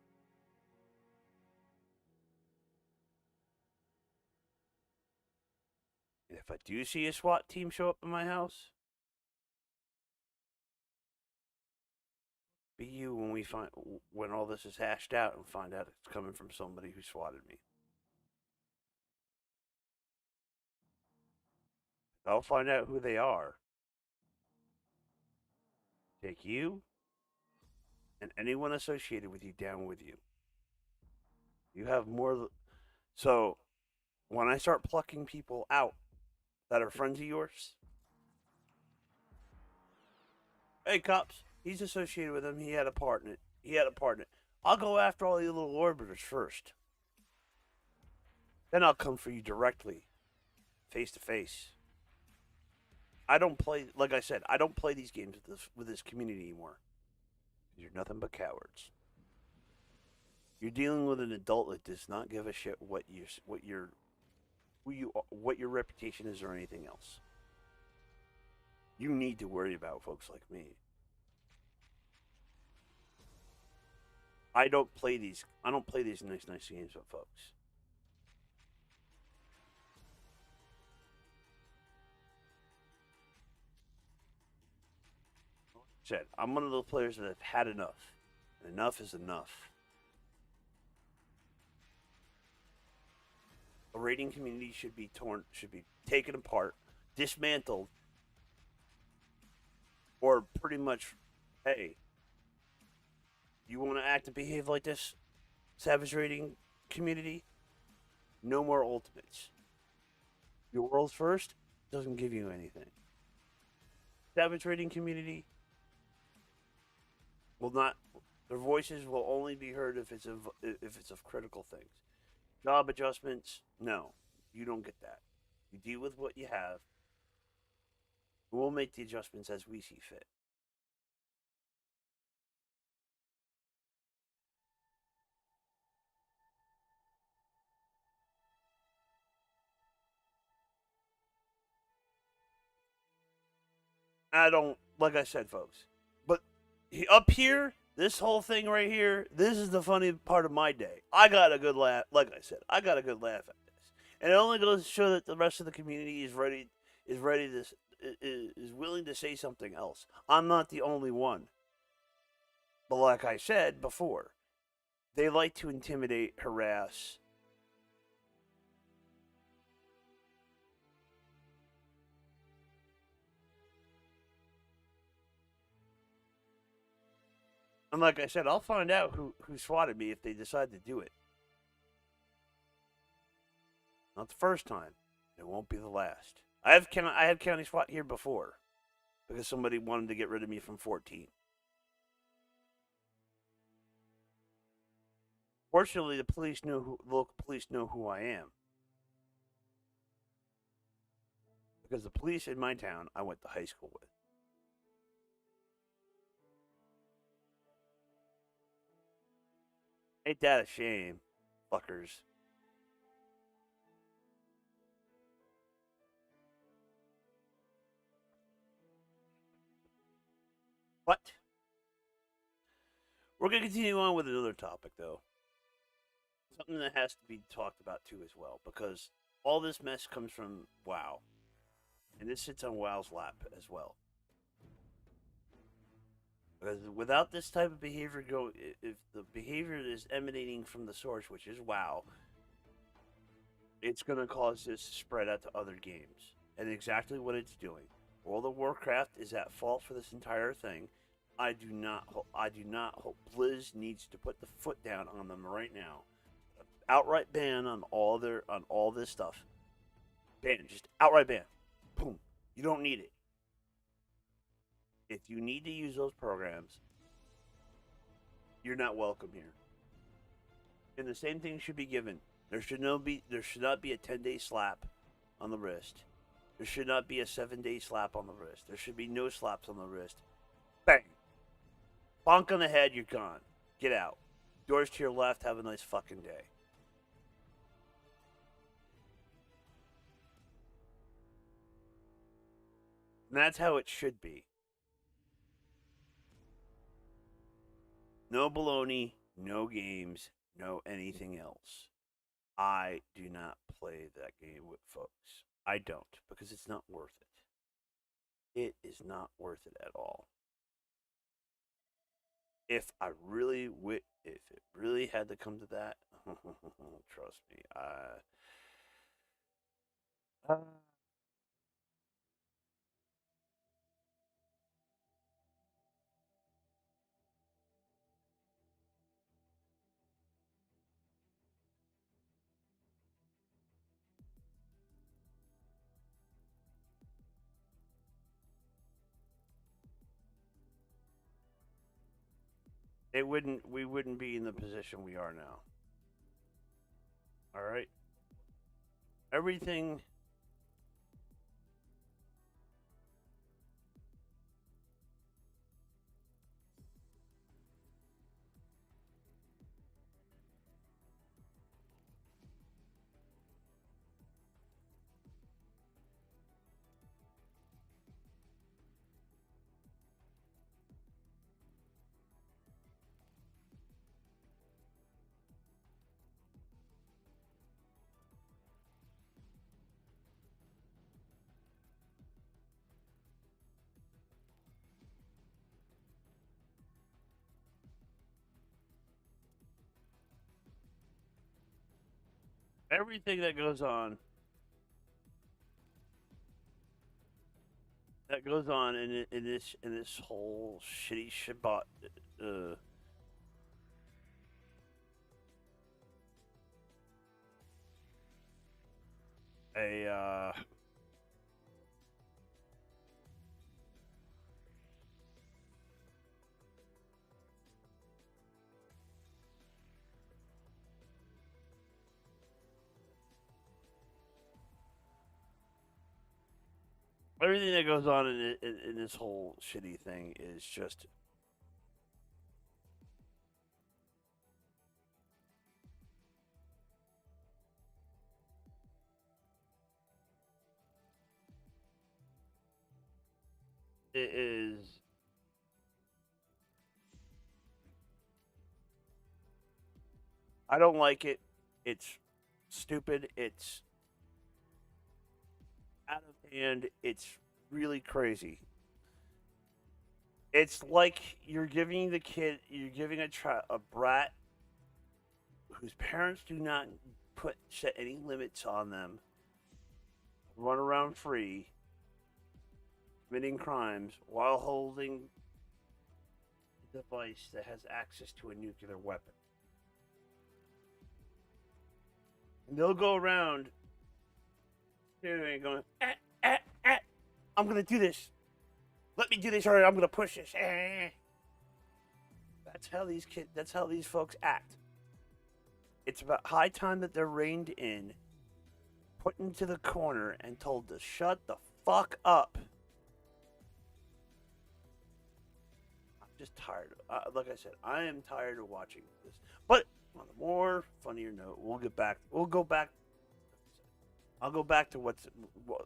And if I do see a SWAT team show up in my house, be you when all this is hashed out and find out it's coming from somebody who swatted me. I'll find out who they are. Take you and anyone associated with you down with you. You have more. So when I start plucking people out that are friends of yours, hey cops, he's associated with him. He had a part in it. He had a part in it. I'll go after all you little orbiters first. Then I'll come for you directly, face to face. I don't play, like I said, I don't play these games with this community anymore. You're nothing but cowards. You're dealing with an adult that does not give a shit what your reputation is or anything else. You need to worry about folks like me. I don't play these nice games with folks. Said, I'm one of those players that have had enough. And enough is enough. A raiding community should be taken apart, dismantled, or pretty much, hey, you want to act and behave like this, Savage raiding community? No more ultimates. Your world first doesn't give you anything. Savage raiding community will not. Their voices will only be heard if it's of critical things. Job adjustments, no, you don't get that. You deal with what you have. We'll make the adjustments as we see fit. I don't, like I said, folks. But up here, this whole thing right here, this is the funny part of my day. I got a good laugh. Like I said, I got a good laugh at this, and it only goes to show that the rest of the community is ready to is willing to say something else. I'm not the only one. But like I said before, they like to intimidate, harass. And like I said, I'll find out who swatted me if they decide to do it. Not the first time. It won't be the last. I had county SWAT here before because somebody wanted to get rid of me from 14. Fortunately, the local police know who I am because the police in my town I went to high school with. Ain't that a shame, fuckers? But we're gonna continue on with another topic though. Something that has to be talked about too as well, because all this mess comes from WoW, and this sits on WoW's lap as well. Because without this type of behavior if the behavior is emanating from the source, which is WoW, it's going to cause this to spread out to other games, and exactly what it's doing. World of Warcraft is at fault for this entire thing. I do not hope Blizz needs to put the foot down on them right now. Outright ban on all this stuff. Ban, just outright ban. Boom. You don't need it. If you need to use those programs, you're not welcome here. And the same thing should be given. There should not be a 10-day slap on the wrist. There should not be a 7-day slap on the wrist. There should be no slaps on the wrist. Bang. Bonk on the head, you're gone. Get out. Doors to your left, have a nice fucking day. And that's how it should be. No baloney, no games, no anything else. I do not play that game with folks. I don't, because it's not worth it. It is not worth it at all. If it really had to come to that, trust me, uh, we wouldn't be in the position we are now. All right. Everything everything that goes on in this whole shitty Shabbat uh, a everything that goes on in this whole shitty thing is just it is. I don't like it. It's stupid. It's out of hand. It's really crazy. It's like you're giving a brat whose parents do not set any limits on them, run around free, committing crimes while holding a device that has access to a nuclear weapon. And they'll go around going, I'm gonna do this. Let me do this, or I'm gonna push this. That's how these kids. That's how these folks act. It's about high time that they're reined in, put into the corner, and told to shut the fuck up. I'm just tired. Like I said, I am tired of watching this. But on a more funnier note, we'll go back. I'll go back to what's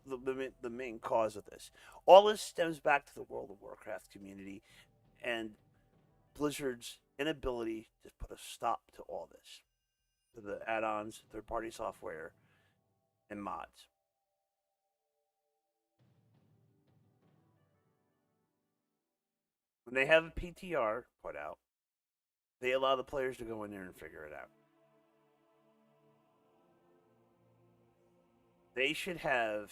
the main cause of this. All this stems back to the World of Warcraft community and Blizzard's inability to put a stop to all this, to the add-ons, third-party software, and mods. When they have a PTR put out, they allow the players to go in there and figure it out. They should have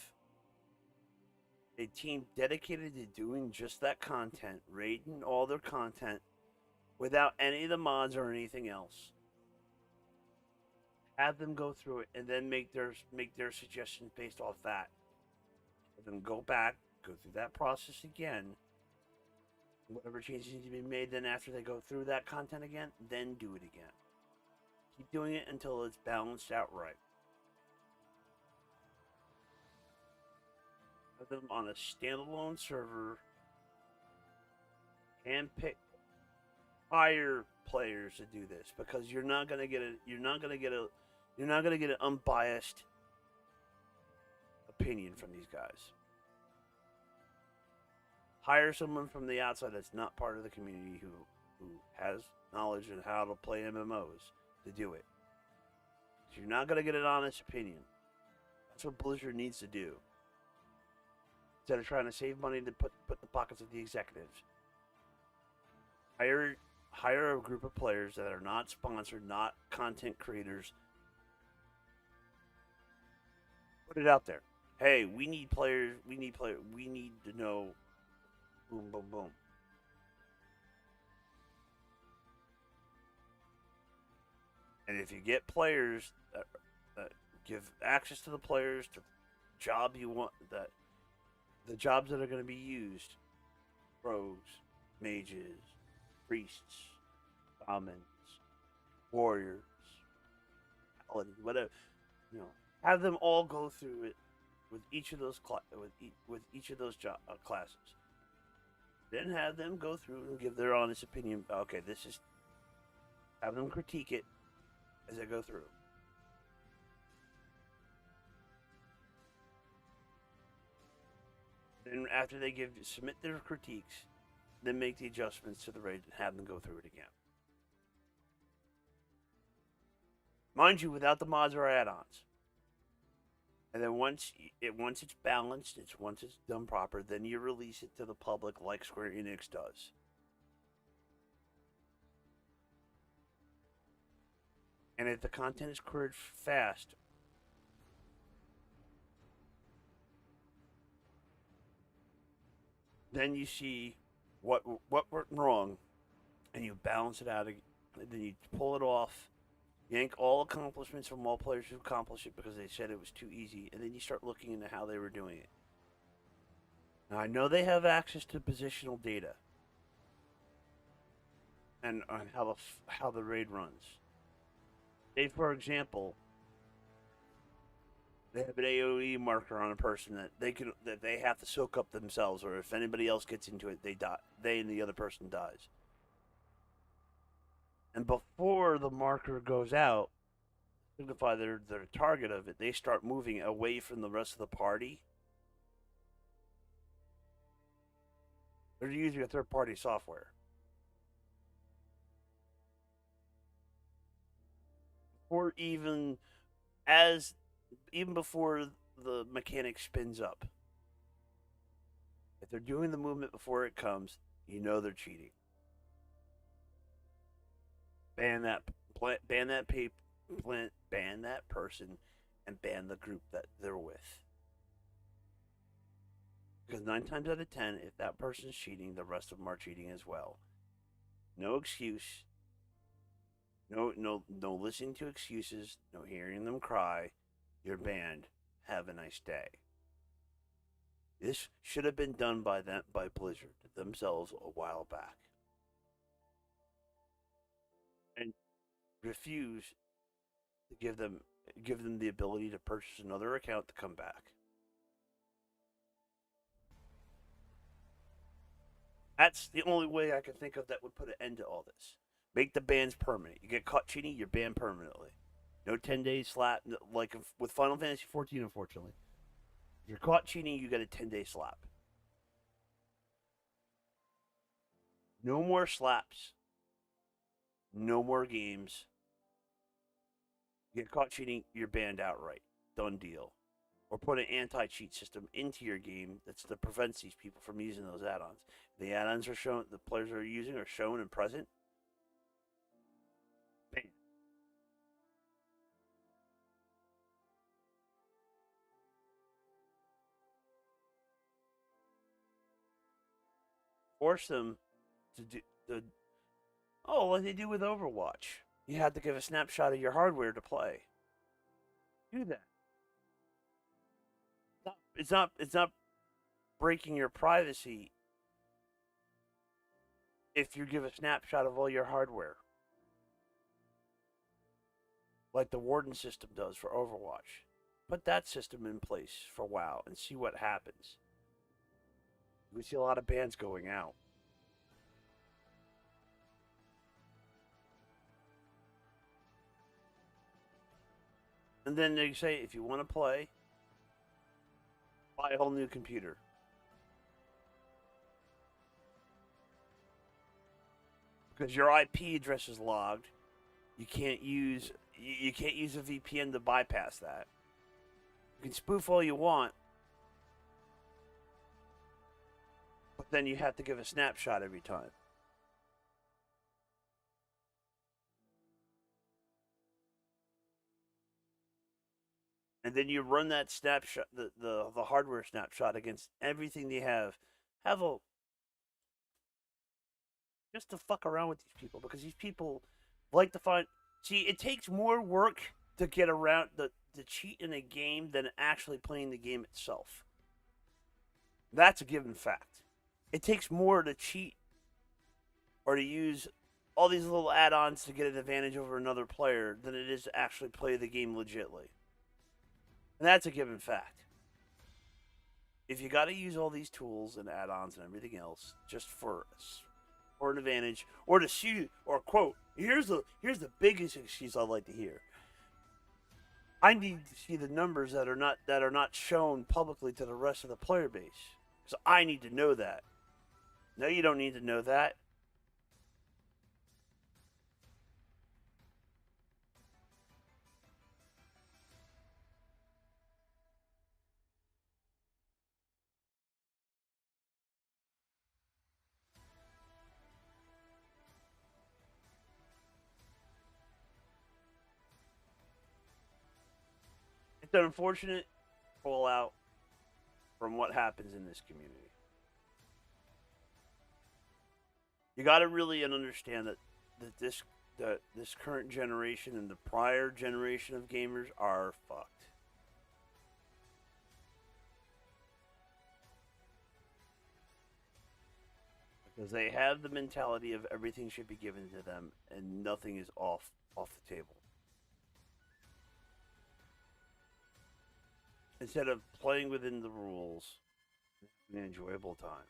a team dedicated to doing just that content, rating all their content without any of the mods or anything else. Have them go through it and then make their suggestions based off that. Have them go back, go through that process again. Whatever changes need to be made, then after they go through that content again, then do it again. Keep doing it until it's balanced out right. Put them on a standalone server. Handpick, hire players to do this because you're not gonna get an unbiased opinion from these guys. Hire someone from the outside that's not part of the community who has knowledge on how to play MMOs to do it. So you're not gonna get an honest opinion. That's what Blizzard needs to do. Instead of trying to save money to put in the pockets of the executives. Hire a group of players that are not sponsored, not content creators. Put it out there. Hey, we need players. We need to know. Boom, boom, boom. And if you get players that give access to the players to job you want, that the jobs that are going to be used, rogues, mages, priests, shamans, warriors, paladins, whatever. You know, have them all go through it with each of those classes. Then have them go through and give their honest opinion. Okay, this is. Have them critique it as they go through. Then after they submit their critiques, then make the adjustments to the raid and have them go through it again. Mind you, without the mods or add-ons. And then once it's balanced, once it's done proper, then you release it to the public like Square Enix does. And if the content is cleared fast, then you see what went wrong, and you balance it out. And then you pull it off, yank all accomplishments from all players who accomplished it because they said it was too easy, and then you start looking into how they were doing it. Now I know they have access to positional data and on how the raid runs. Say, for example, they have an AOE marker on a person that they have to soak up themselves, or if anybody else gets into it, they die. They and the other person dies. And before the marker goes out, signify they're the target of it, they start moving away from the rest of the party. They're using a third-party software. Or even before the mechanic spins up. If they're doing the movement before it comes, you know they're cheating. Ban that person, and ban the group that they're with. Because 9 times out of 10, if that person's cheating, the rest of them are cheating as well. No excuse. No listening to excuses. No hearing them cry. You're banned. Have a nice day. This should have been done by Blizzard themselves a while back. And refuse to give them the ability to purchase another account to come back. That's the only way I can think of that would put an end to all this. Make the bans permanent. You get caught cheating, you're banned permanently. No 10-day slap, like with Final Fantasy 14, unfortunately. If you're caught cheating, you get a 10-day slap. No more slaps. No more games. You get caught cheating, you're banned outright. Done deal. Or put an anti-cheat system into your game that prevents these people from using those add-ons. The add-ons are shown, the players are using are shown and present. Bam. Force them to do like they do with Overwatch. You have to give a snapshot of your hardware to play. Do that. It's not breaking your privacy if you give a snapshot of all your hardware, like the Warden system does for Overwatch. Put that system in place for WoW and see what happens. We see a lot of bans going out. And then they say, if you want to play, buy a whole new computer. Because your IP address is logged. You can't use a VPN to bypass that. You can spoof all you want, but then you have to give a snapshot every time. And then you run that snapshot, the hardware snapshot against everything they have. Just to fuck around with these people, because these people like to find. See, it takes more work to get around the cheat in a game than actually playing the game itself. That's a given fact. It takes more to cheat or to use all these little add-ons to get an advantage over another player than it is to actually play the game legitly. And that's a given fact. If you got to use all these tools and add-ons and everything else just for an advantage, or to shoot, or quote, here's the biggest excuse I like to hear. I need to see the numbers that are not shown publicly to the rest of the player base, so I need to know that. No, you don't need to know that. It's an unfortunate fallout from what happens in this community. You got to really understand that this current generation and the prior generation of gamers are fucked. Because they have the mentality of everything should be given to them and nothing is off the table. Instead of playing within the rules, an enjoyable time.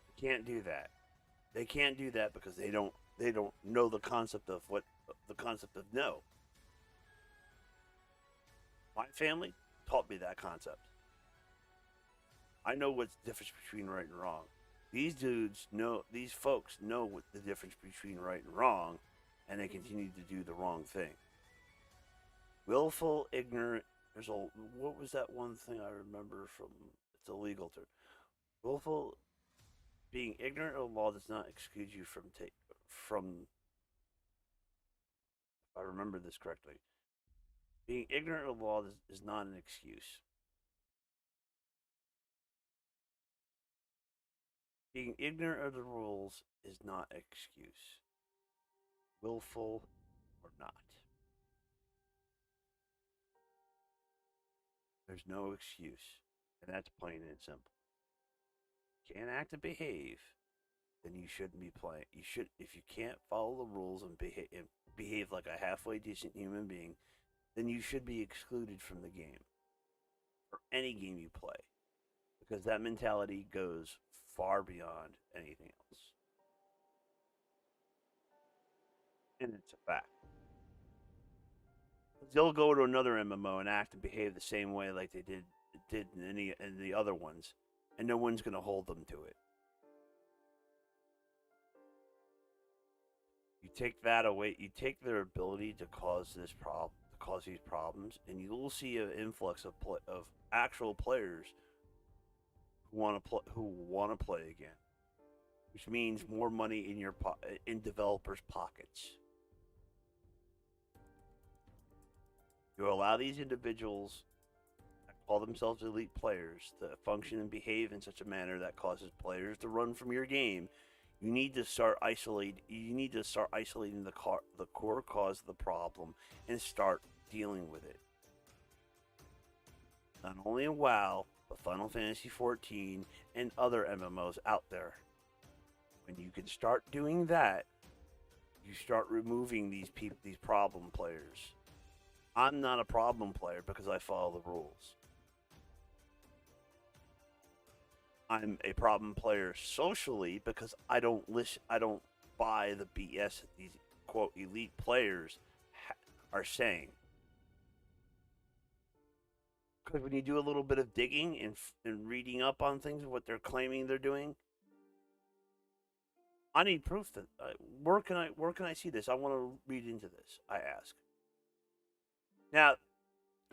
They can't do that. They can't do that because they don't know the concept of no. My family taught me that concept. I know what's the difference between right and wrong. These folks know what the difference between right and wrong, and they continue to do the wrong thing. Willful, ignorant. What was that one thing I remember from? It's a legal term. Willful, being ignorant of the law does not excuse you from. If I remember this correctly, being ignorant of the law is not an excuse. Being ignorant of the rules is not an excuse. Willful or not. There's no excuse. And that's plain and simple. Can't act and behave, then you shouldn't be playing. You should, if you can't follow the rules and behave like a halfway decent human being, then you should be excluded from the game. Or any game you play. Because that mentality goes far beyond anything else. And it's a fact. They'll go to another MMO and act and behave the same way like they did in the other ones, and no one's going to hold them to it. You take that away, you take their ability to cause these problems, and you will see an influx of actual players who want to play again, which means more money in developers' pockets. You allow these individuals that call themselves elite players to function and behave in such a manner that causes players to run from your game. You need to start isolating the core cause of the problem and start dealing with it. Not only in WoW, but Final Fantasy XIV and other MMOs out there. When you can start doing that, you start removing these problem players. I'm not a problem player because I follow the rules. I'm a problem player socially because I don't buy the BS that these quote elite players are saying. Because when you do a little bit of digging and reading up on things, what they're claiming they're doing, I need proof that where can I see this? I want to read into this. I ask. Now,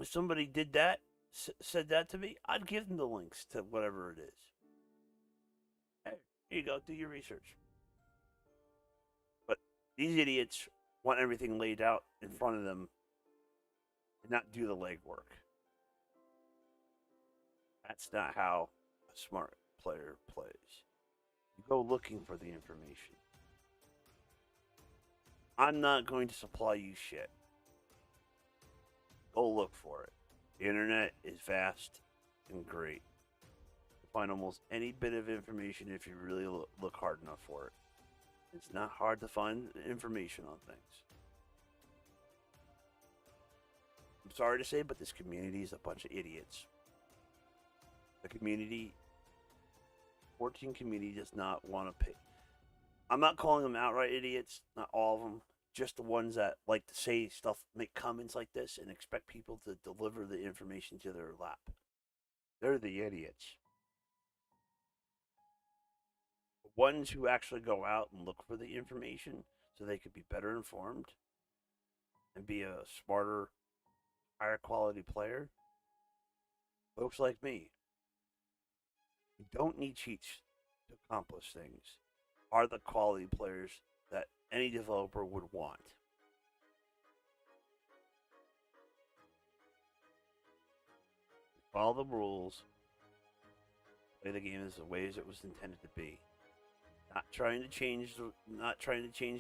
if somebody did that, said that to me, I'd give them the links to whatever it is. Hey, here you go, do your research. But these idiots want everything laid out in front of them and not do the legwork. That's not how a smart player plays. You go looking for the information. I'm not going to supply you shit. Go look for it. The internet is vast and great. You find almost any bit of information if you really look hard enough for it. It's not hard to find information on things. I'm sorry to say, but this community is a bunch of idiots. The community, 14 community, does not want to pay. I'm not calling them outright idiots, not all of them, just the ones that like to say stuff, make comments like this, and expect people to deliver the information to their lap. They're the idiots. The ones who actually go out and look for the information so they could be better informed and be a smarter, higher quality player. Folks like me, who don't need cheats to accomplish things, are the quality players that any developer would want. Follow the rules, play the game as the ways it was intended to be. Not trying to change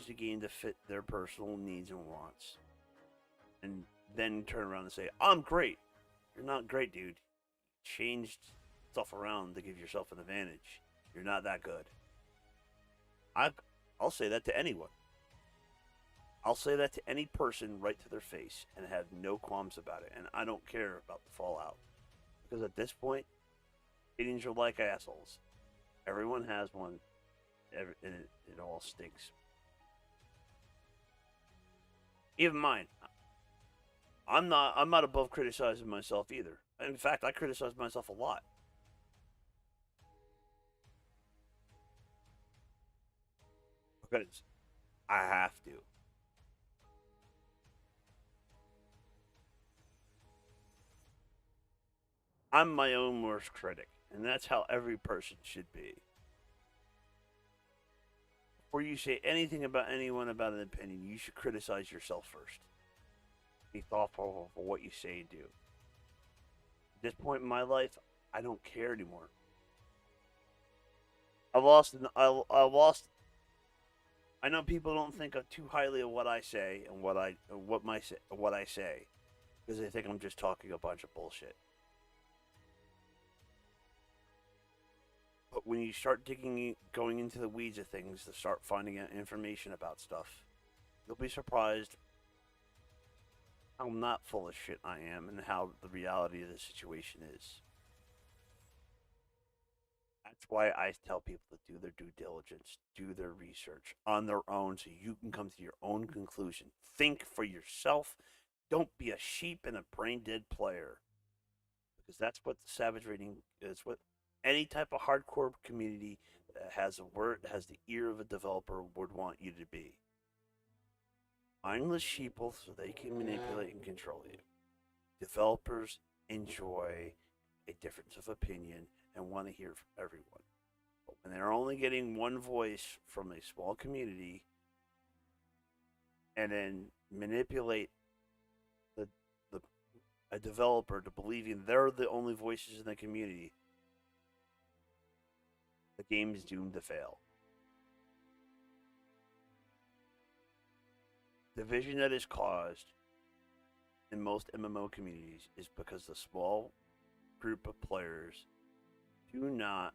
the game to fit their personal needs and wants. And then turn around and say, I'm great. You're not great, dude. Changed stuff around to give yourself an advantage. You're not that good. I'll say that to anyone. I'll say that to any person right to their face and have no qualms about it. And I don't care about the fallout. Because at this point, meetings are like assholes. Everyone has one, and it all stinks. Even mine. I'm not above criticizing myself either. In fact, I criticize myself a lot. Because I have to. I'm my own worst critic, and that's how every person should be. Before you say anything about anyone about an opinion, you should criticize yourself first. Be thoughtful of what you say and do. At this point in my life, I don't care anymore. I've lost. I lost. I know people don't think too highly of what I say and what I say because they think I'm just talking a bunch of bullshit. But when you start going into the weeds of things to start finding out information about stuff, you'll be surprised how not full of shit I am and how the reality of the situation is. That's why I tell people to do their due diligence, do their research on their own so you can come to your own conclusion. Think for yourself. Don't be a sheep and a brain dead player. Because that's what the Savage Rating is, what any type of hardcore community that has the ear of a developer would want you to be. Mindless sheeple so they can manipulate and control you. Developers enjoy a difference of opinion and want to hear from everyone. But when they're only getting one voice from a small community and then manipulate a developer to believing they're the only voices in the community, the game is doomed to fail. Division that is caused in most MMO communities is because the small group of players do not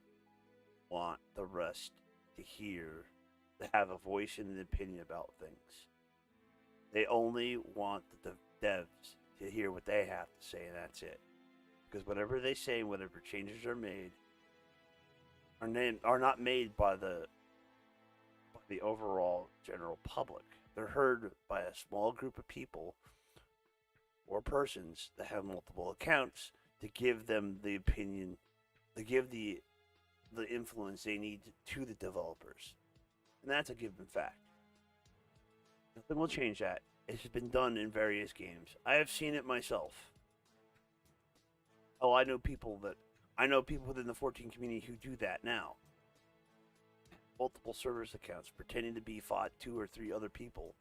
want the rest to have a voice and an opinion about things. They only want the devs to hear what they have to say, and that's it. Because whatever they say, whatever changes are made, are not made by the overall general public. They're heard by a small group of people or persons that have multiple accounts to give them the opinion, to give the influence they need to the developers. And that's a given fact. Nothing will change that. It's been done in various games. I have seen it myself. Oh, I know people within the 14 community who do that now. Multiple servers accounts, pretending to be 2 or 3 other people,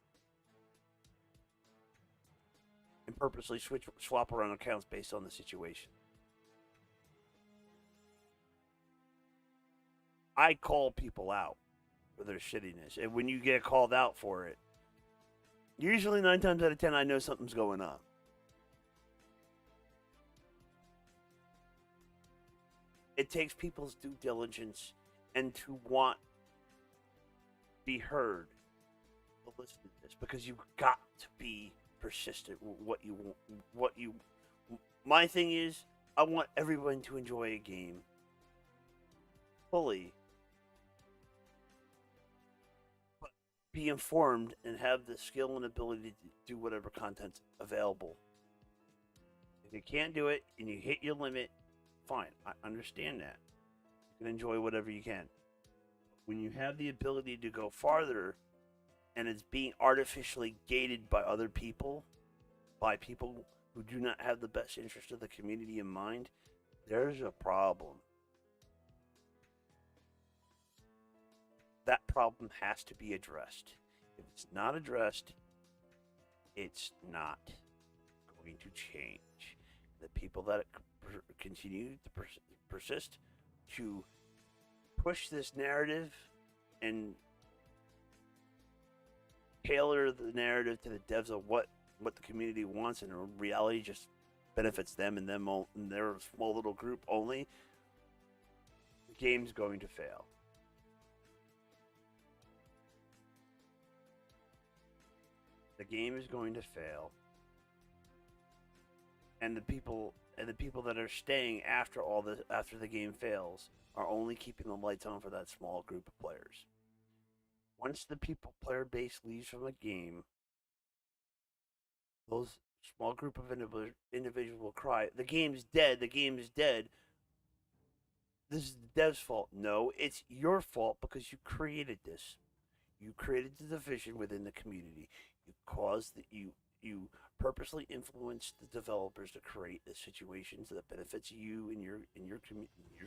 and purposely swap around accounts based on the situation. I call people out for their shittiness, and when you get called out for it, usually 9 times out of 10, I know something's going on. It takes people's due diligence and to want be heard to listen to this, because you've got to be persistent with what you want. My thing is, I want everyone to enjoy a game fully, but be informed and have the skill and ability to do whatever content's available. If you can't do it and you hit your limit, fine. I understand that. You can enjoy whatever you can. When you have the ability to go farther and it's being artificially gated by other people, by people who do not have the best interest of the community in mind, there's a problem. That problem has to be addressed. If it's not addressed, it's not going to change. The people that continue to persist to push this narrative and tailor the narrative to the devs of what the community wants, and in reality just benefits them and their small little group only, the game's going to fail. The game is going to fail, and the people that are staying after the game fails are only keeping the lights on for that small group of players. Once the player base leaves from a game, those small group of individuals will cry, "The game's dead. The game is dead. This is the dev's fault." No, it's your fault, because you created this. You created the division within the community. You caused that you purposely influenced the developers to create this situation that benefits you and your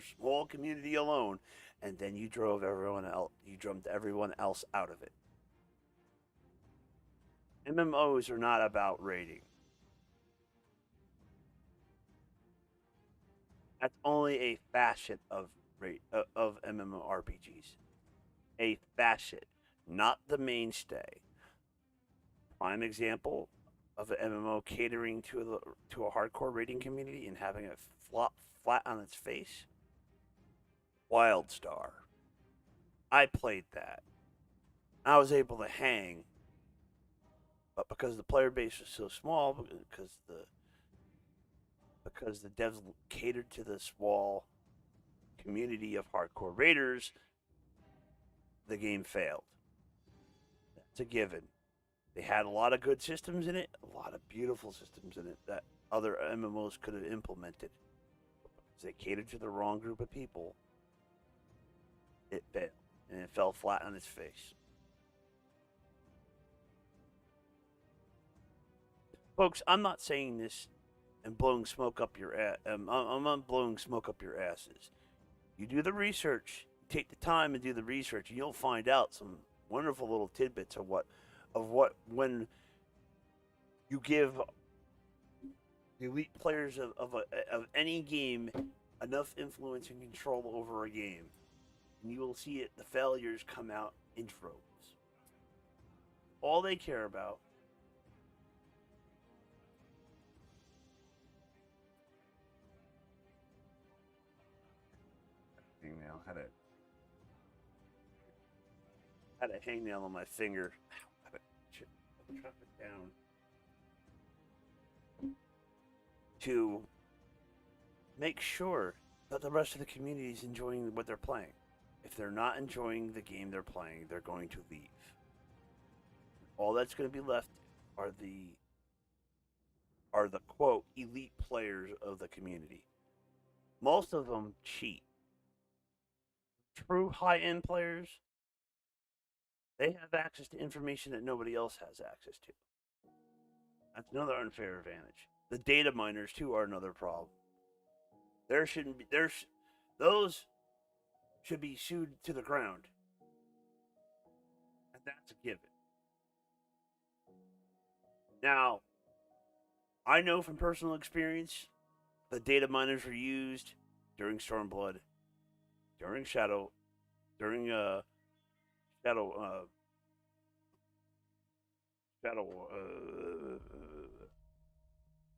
small community alone, and then you drove everyone else. You drummed everyone else out of it. MMOs are not about raiding. That's only a facet of MMORPGs. A facet, not the mainstay. Prime example of an MMO catering to a hardcore raiding community and having it flop flat on its face. WildStar. I played that. I was able to hang, but because the player base was so small, because the devs catered to the small community of hardcore raiders, the game failed. That's a given. They had a lot of good systems in it, a lot of beautiful systems in it that other MMOs could have implemented. They catered to the wrong group of people. It failed, and it fell flat on its face. Folks, I'm not saying this and blowing smoke up your ass. I'm not blowing smoke up your asses. You do the research, take the time and do the research, and you'll find out some wonderful little tidbits of what when you give the elite players of any game enough influence and control over a game, and you will see the failures come out in droves. All they care about hangnail had a hangnail on my finger. Chop it down to make sure that the rest of the community is enjoying what they're playing. If they're not enjoying the game they're playing, they're going to leave. All that's going to be left are the quote elite players of the community. Most of them cheat. True high-end players, they have access to information that nobody else has access to. That's another unfair advantage. The data miners too are another problem. Those should be sued to the ground. And that's a given. Now, I know from personal experience the data miners were used during Stormblood, during Shadow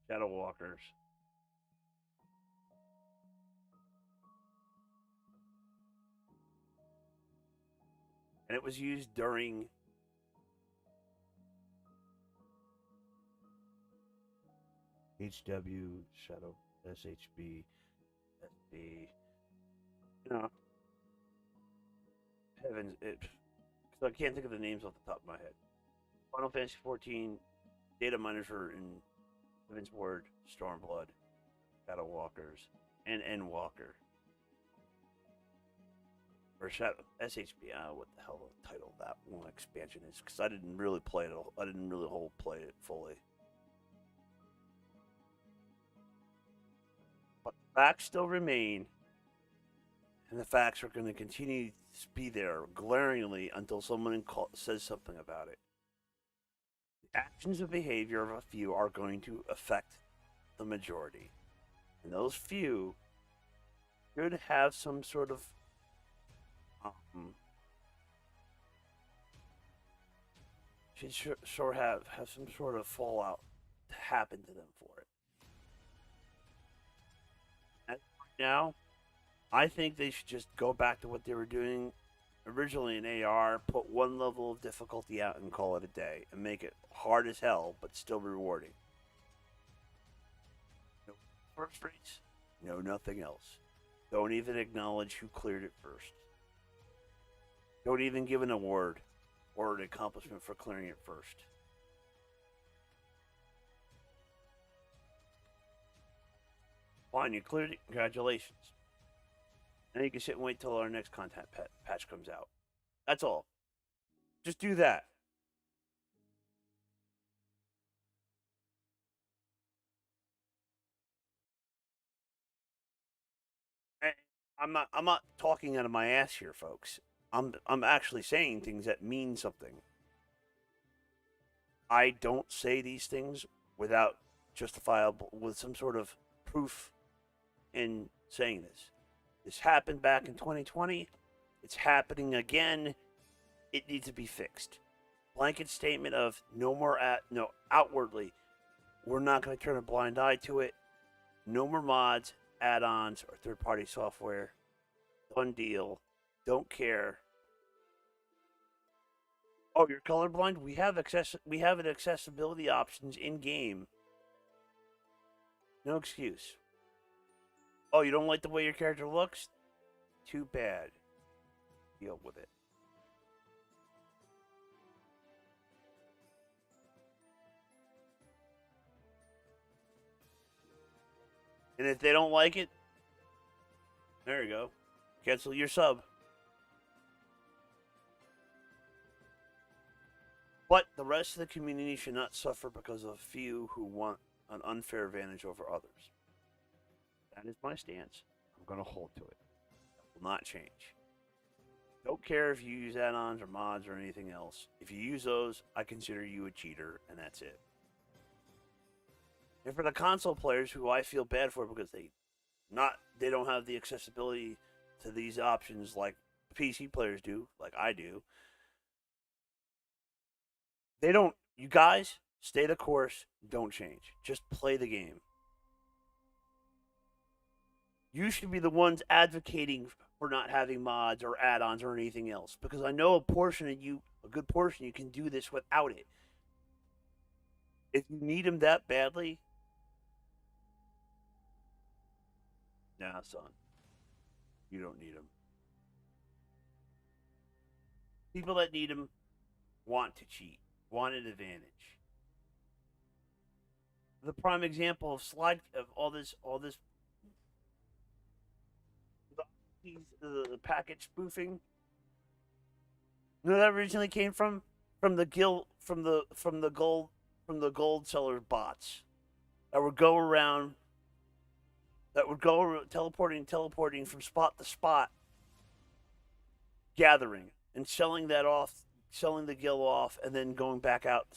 Walkers. And it was used during HW, Shadow, SHB, SD, you know, heavens, because I can't think of the names off the top of my head. Final Fantasy 14, data miners were in Heaven's Word, Stormblood, Shadow Walkers, and Endwalker. Or Shadow SHB. What the hell the title of that one expansion is? Because I didn't really play it. I didn't really play it fully. But the facts still remain, and the facts are going to continue to be there glaringly until someone says something about it. The actions and behavior of a few are going to affect the majority, and those few should have some sort of should sure have some sort of fallout to happen to them for it. And right now, I think they should just go back to what they were doing originally in AR, put one level of difficulty out and call it a day, and make it hard as hell, but still rewarding. No first rates, no nothing else. Don't even acknowledge who cleared it first. Don't even give an award or an accomplishment for clearing it first. Fine, you cleared it. Congratulations. Now you can sit and wait till our next content patch comes out. That's all. Just do that. I'm not talking out of my ass here, folks. I'm actually saying things that mean something. I don't say these things without justifiable, with some sort of proof in saying this. This happened back in 2020. It's happening again. It needs to be fixed. Blanket statement of no more outwardly. We're not going to turn a blind eye to it. No more mods, add-ons, or third-party software. Done deal. Don't care. Oh, you're colorblind? We have an accessibility options in game. No excuse. Oh, you don't like the way your character looks? Too bad. Deal with it. And if they don't like it, there you go. Cancel your sub. But the rest of the community should not suffer because of a few who want an unfair advantage over others. That is my stance. I'm going to hold to it. That will not change. Don't care if you use add-ons or mods or anything else. If you use those, I consider you a cheater, and that's it. And for the console players who I feel bad for because they don't have the accessibility to these options like PC players do, like I do. They don't. You guys stay the course. Don't change. Just play the game. You should be the ones advocating for not having mods or add-ons or anything else, because I know a good portion of you can do this without it. If you need them that badly, nah, son, you don't need them. People that need them want to cheat, want an advantage. The prime example of all this the package spoofing. You know that originally came from the gold seller bots that would go around, teleporting from spot to spot, gathering and selling the gil off, and then going back out,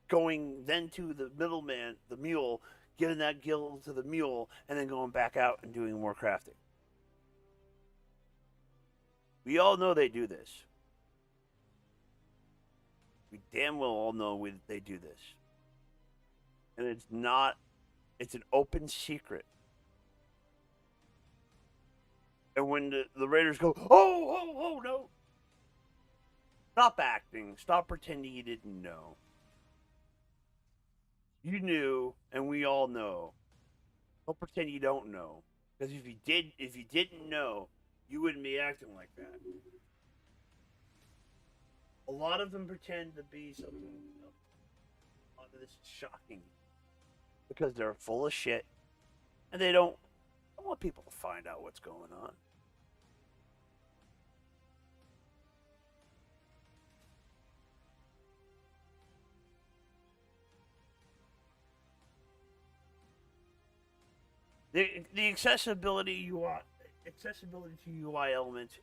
going then to the middleman, the mule, giving that gil to the mule, and then going back out and doing more crafting. We all know they do this. We damn well all know they do this. And it's an open secret. And when the Raiders go, oh, no, Stop acting. Stop pretending you didn't know. You knew, and we all know. Don't pretend you don't know. Because if you didn't know, you wouldn't be acting like that. A lot of them pretend to be something. A lot of this is shocking because they're full of shit, and they don't want people to find out what's going on. The accessibility to UI elements.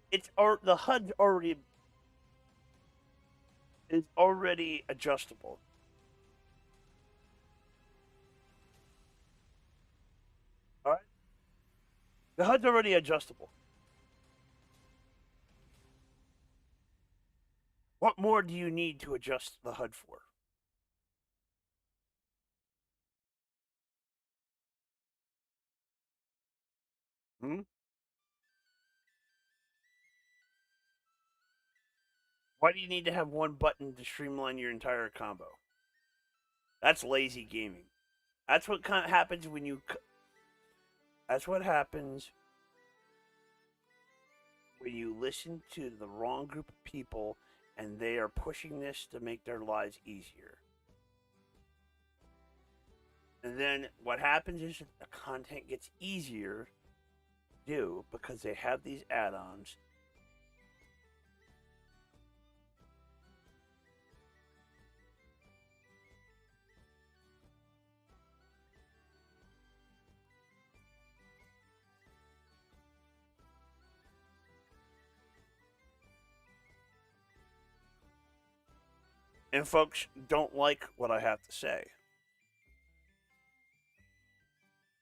The HUD is already adjustable. All right, the HUD's already adjustable. What more do you need to adjust the HUD for? Hmm? Why do you need to have one button to streamline your entire combo? That's lazy gaming. That's what kind of happens when you. That's what happens when you listen to the wrong group of people and they are pushing this to make their lives easier. And then what happens is the content gets easier to do because they have these add-ons. And folks don't like what I have to say.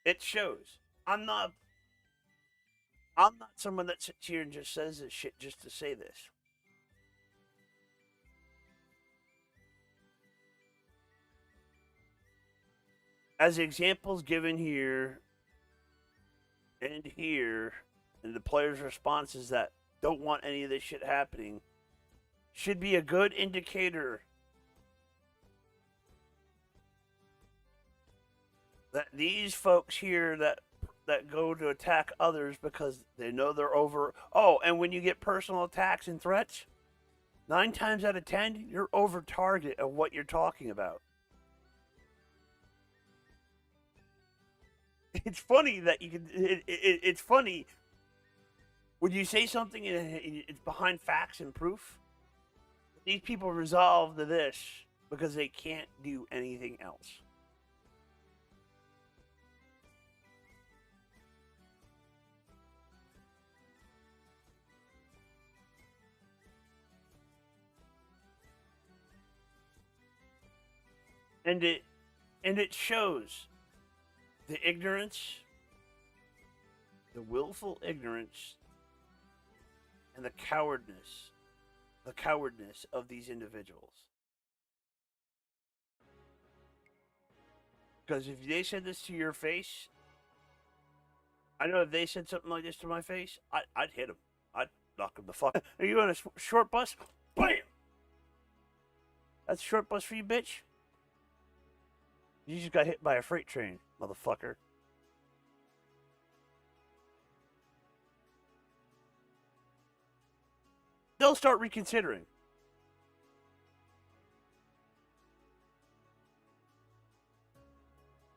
It shows. I'm not someone that sits here and just says this shit just to say this. As examples given here and here, and the players' responses that don't want any of this shit happening, should be a good indicator that these folks here that go to attack others because they know they're over. Oh, and when you get personal attacks and threats, 9 times out of 10, you're over target of what you're talking about. It's funny that you can. It's funny when you say something and it's behind facts and proof. These people resolve to this because they can't do anything else. And it shows the ignorance, the willful ignorance, and the cowardness of these individuals. Because if they said this to your face, I know if they said something like this to my face, I'd hit them. I'd knock them the fuck. Are you on a short bus? Bam! That's a short bus for you, bitch. You just got hit by a freight train, motherfucker. They'll start reconsidering.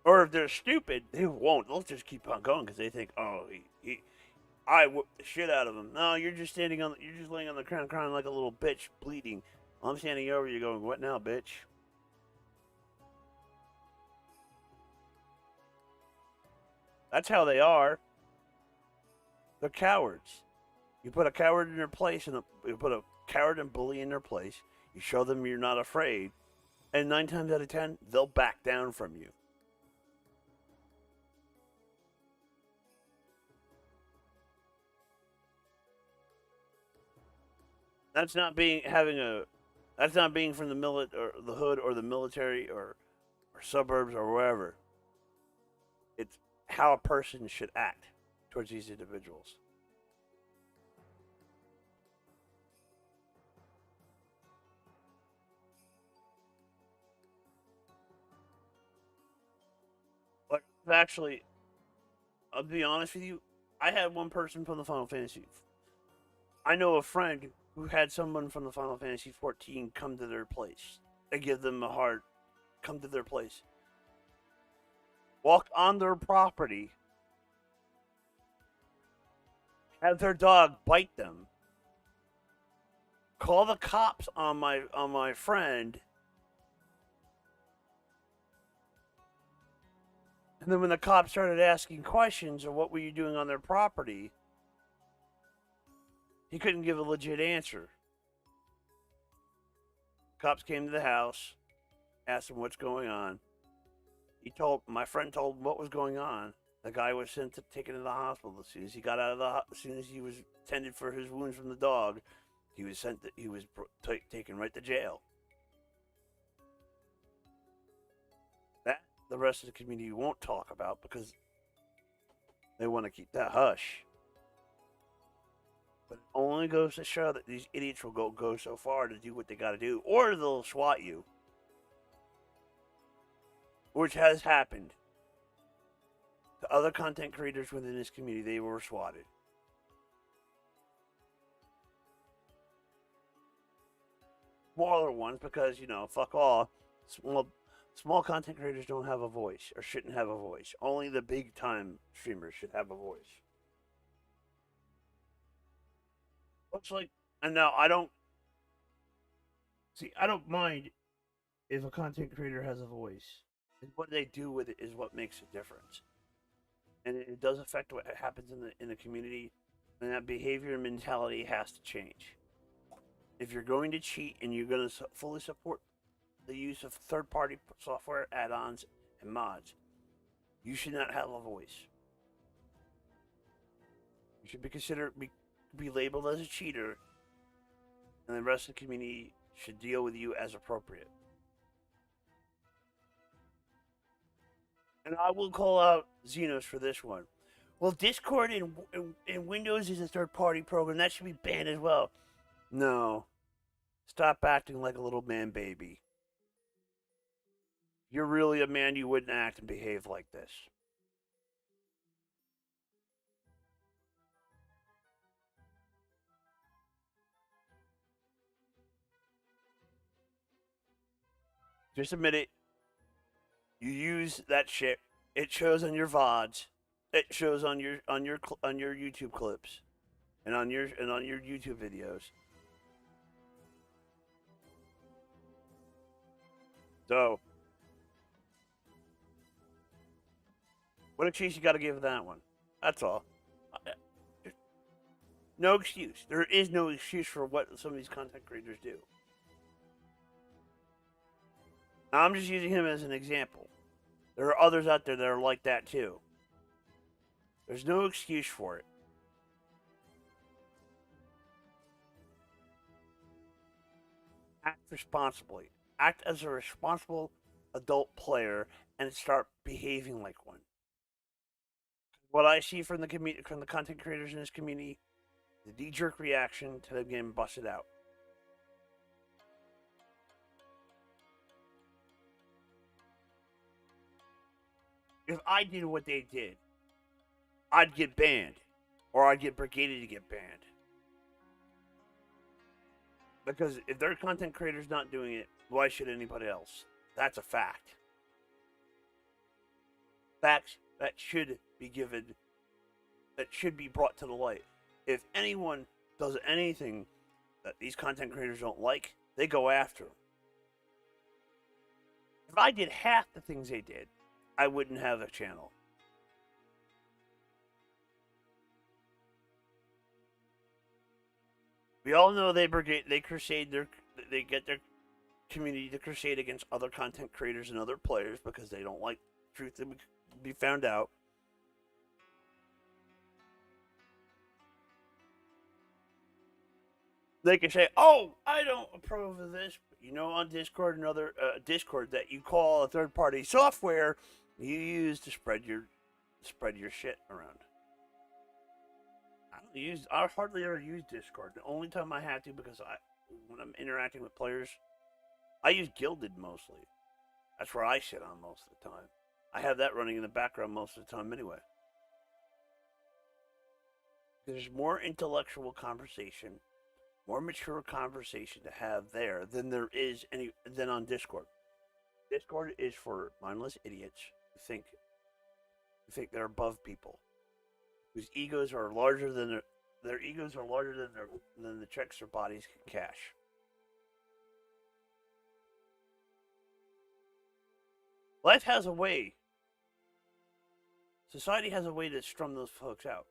Or if they're stupid, they won't. They'll just keep on going because they think, oh, I whooped the shit out of him. No, you're just laying on the ground crying like a little bitch, bleeding. I'm standing over you going, what now, bitch? That's how they are. They're cowards. You put a coward in their place, and you put a coward and bully in their place. You show them you're not afraid, and 9 times out of 10, they'll back down from you. That's not being having a. That's not being from the hood or the military or suburbs or wherever. It's how a person should act towards these individuals. Actually, I'll be honest with you. I had one person from the Final Fantasy. I know a friend who had someone from the Final Fantasy 14 come to their place. They give them a heart. Come to their place. Walk on their property. Have their dog bite them. Call the cops on my friend. And then when the cops started asking questions of what were you doing on their property, he couldn't give a legit answer. Cops came to the house, asked him what's going on. My friend told him what was going on. The guy was taken to the hospital as soon as he got out of as soon as he was tended for his wounds from the dog. He was taken right to jail. That the rest of the community won't talk about because they want to keep that hush. But it only goes to show that these idiots will go so far to do what they got to do, or they'll swat you, which has happened to other content creators within this community. They were swatted. Smaller ones because fuck all. Small content creators don't have a voice or shouldn't have a voice. Only the big time streamers should have a voice. Looks like, and now I don't mind if a content creator has a voice. What they do with it is what makes a difference, and it does affect what happens in the community, and that behavior and mentality has to change. If you're going to cheat and you're going to fully support the use of third-party software add-ons and mods, you should not have a voice. You should be considered be labeled as a cheater, and the rest of the community should deal with you as appropriate. And I will call out Xenos for this one. Well, Discord in Windows is a third-party program. That should be banned as well. No. Stop acting like a little man baby. If you're really a man, you wouldn't act and behave like this. Just admit it. You use that shit. It shows on your VODs. It shows on your YouTube clips, and on your YouTube videos. So, what excuse you got to give that one? That's all. No excuse. There is no excuse for what some of these content creators do. Now, I'm just using him as an example. There are others out there that are like that too. There's no excuse for it. Act responsibly. Act as a responsible adult player and start behaving like one. What I see from the content creators in this community, the knee-jerk reaction to them getting busted out. If I did what they did, I'd get banned, or I'd get brigaded to get banned. Because if their content creator's not doing it, why should anybody else? That's a fact. Facts that should be given, that should be brought to the light. If anyone does anything that these content creators don't like, they go after them. If I did half the things they did, I wouldn't have a channel. We all know they get their community to crusade against other content creators and other players because they don't like truth to be found out. They can say, "Oh, I don't approve of this." But on Discord and other Discord that you call a third-party software you use to spread your shit around. I hardly ever use Discord. The only time I have to, because when I'm interacting with players, I use Guilded mostly. That's where I sit on most of the time. I have that running in the background most of the time anyway. There's more intellectual conversation, more mature conversation to have there than there is than on Discord. Discord is for mindless idiots who think they're above people, whose egos are larger than their egos are larger than the checks their bodies can cash. Life has a way. Society has a way to strum those folks out.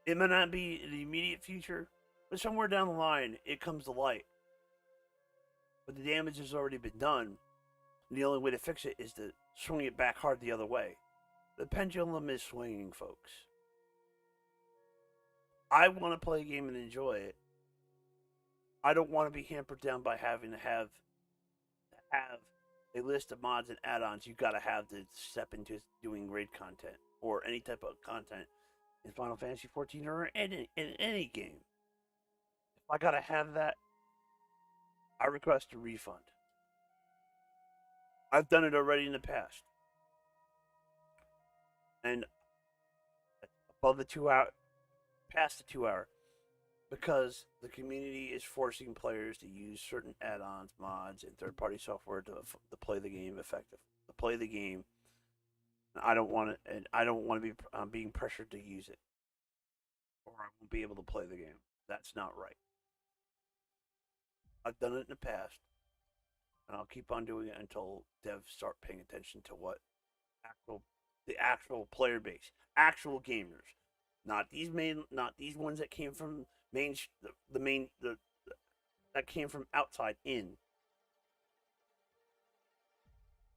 It may not be in the immediate future, but somewhere down the line, it comes to light. But the damage has already been done, and the only way to fix it is to swing it back hard the other way. The pendulum is swinging, folks. I want to play a game and enjoy it. I don't want to be hampered down by having to have a list of mods and add-ons you got to have to step into doing raid content or any type of content in Final Fantasy XIV or in any game. If I got to have that, I request a refund. I've done it already in the past. And above the 2 hour, past the 2 hour, because the community is forcing players to use certain add-ons, mods, and third-party software to play the game effectively. To play the game, I don't want it, and I don't want to be being pressured to use it, or I won't be able to play the game. That's not right. I've done it in the past, and I'll keep on doing it until devs start paying attention to what the actual player base, actual gamers, not these ones that came from that came from outside in.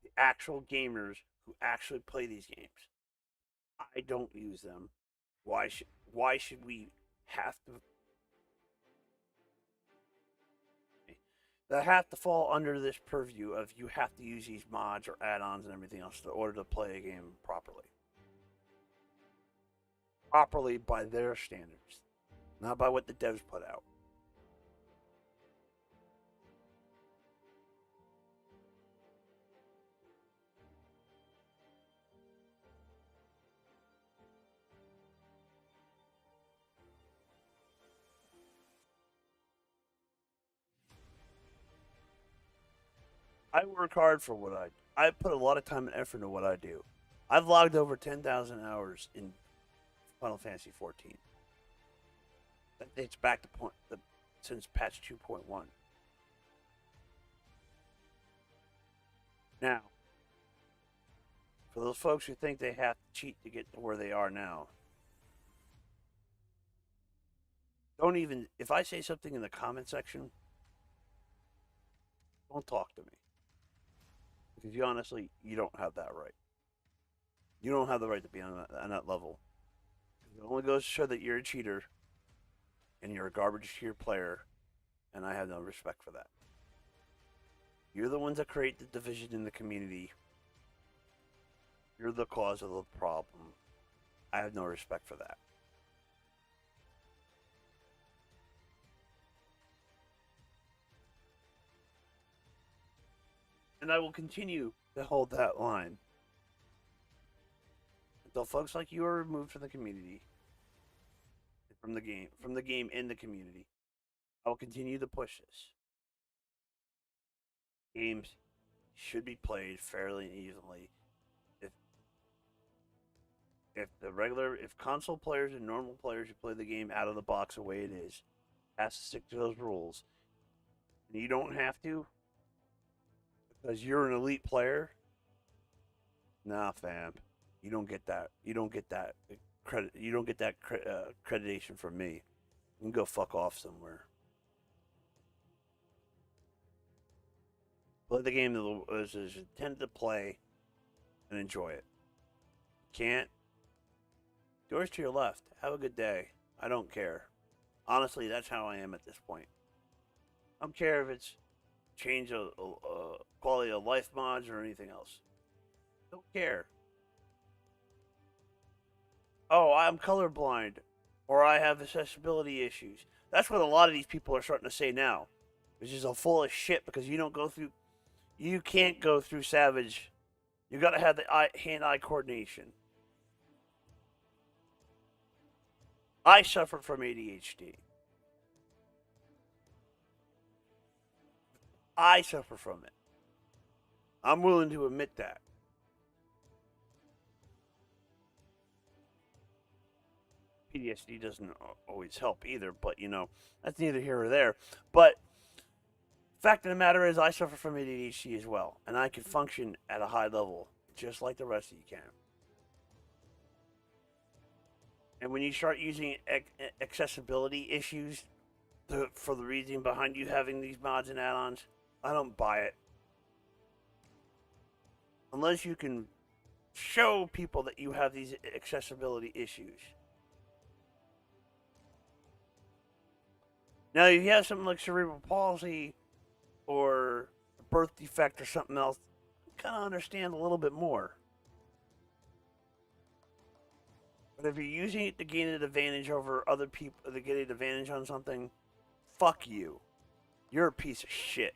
The actual gamers who actually play these games. I don't use them. Why should we have to? That have to fall under this purview of you have to use these mods or add-ons and everything else in order to play a game properly. Properly by their standards, not by what the devs put out. I work hard for what I put a lot of time and effort into what I do. I've logged over 10,000 hours in Final Fantasy XIV. That dates back to since patch 2.1. Now, for those folks who think they have to cheat to get to where they are now, don't even, if I say something in the comment section, don't talk to me. Because you don't have that right. You don't have the right to be on that level. It only goes to show that you're a cheater and you're a garbage tier player, and I have no respect for that. You're the ones that create the division in the community. You're the cause of the problem. I have no respect for that. And I will continue to hold that line until folks like you are removed from the community, from the game and the community. I will continue to push this. Games should be played fairly and evenly. If console players and normal players who play the game out of the box the way it is, has to stick to those rules, and you don't have to, because you're an elite player. Nah, fam, you don't get that. You don't get that credit. You don't get that accreditation from me. You can go fuck off somewhere. Play the game that is intended to play and enjoy it. Can't? Doors to your left. Have a good day. I don't care. Honestly, that's how I am at this point. I don't care if it's change a quality of life mods or anything else. Don't care. Oh, I'm colorblind, or I have accessibility issues. That's what a lot of these people are starting to say now, which is a full of shit because you can't go through Savage You got to have the hand-eye coordination. I suffer from ADHD. I suffer from it. I'm willing to admit that. PTSD doesn't always help either, but that's neither here or there. But fact of the matter is, I suffer from ADHD as well, and I can function at a high level just like the rest of you can. And when you start using accessibility issues for the reason behind you having these mods and add-ons, I don't buy it. Unless you can show people that you have these accessibility issues. Now, if you have something like cerebral palsy or a birth defect or something else, I kind of understand a little bit more. But if you're using it to gain an advantage over other people, to get an advantage on something, fuck you. You're a piece of shit.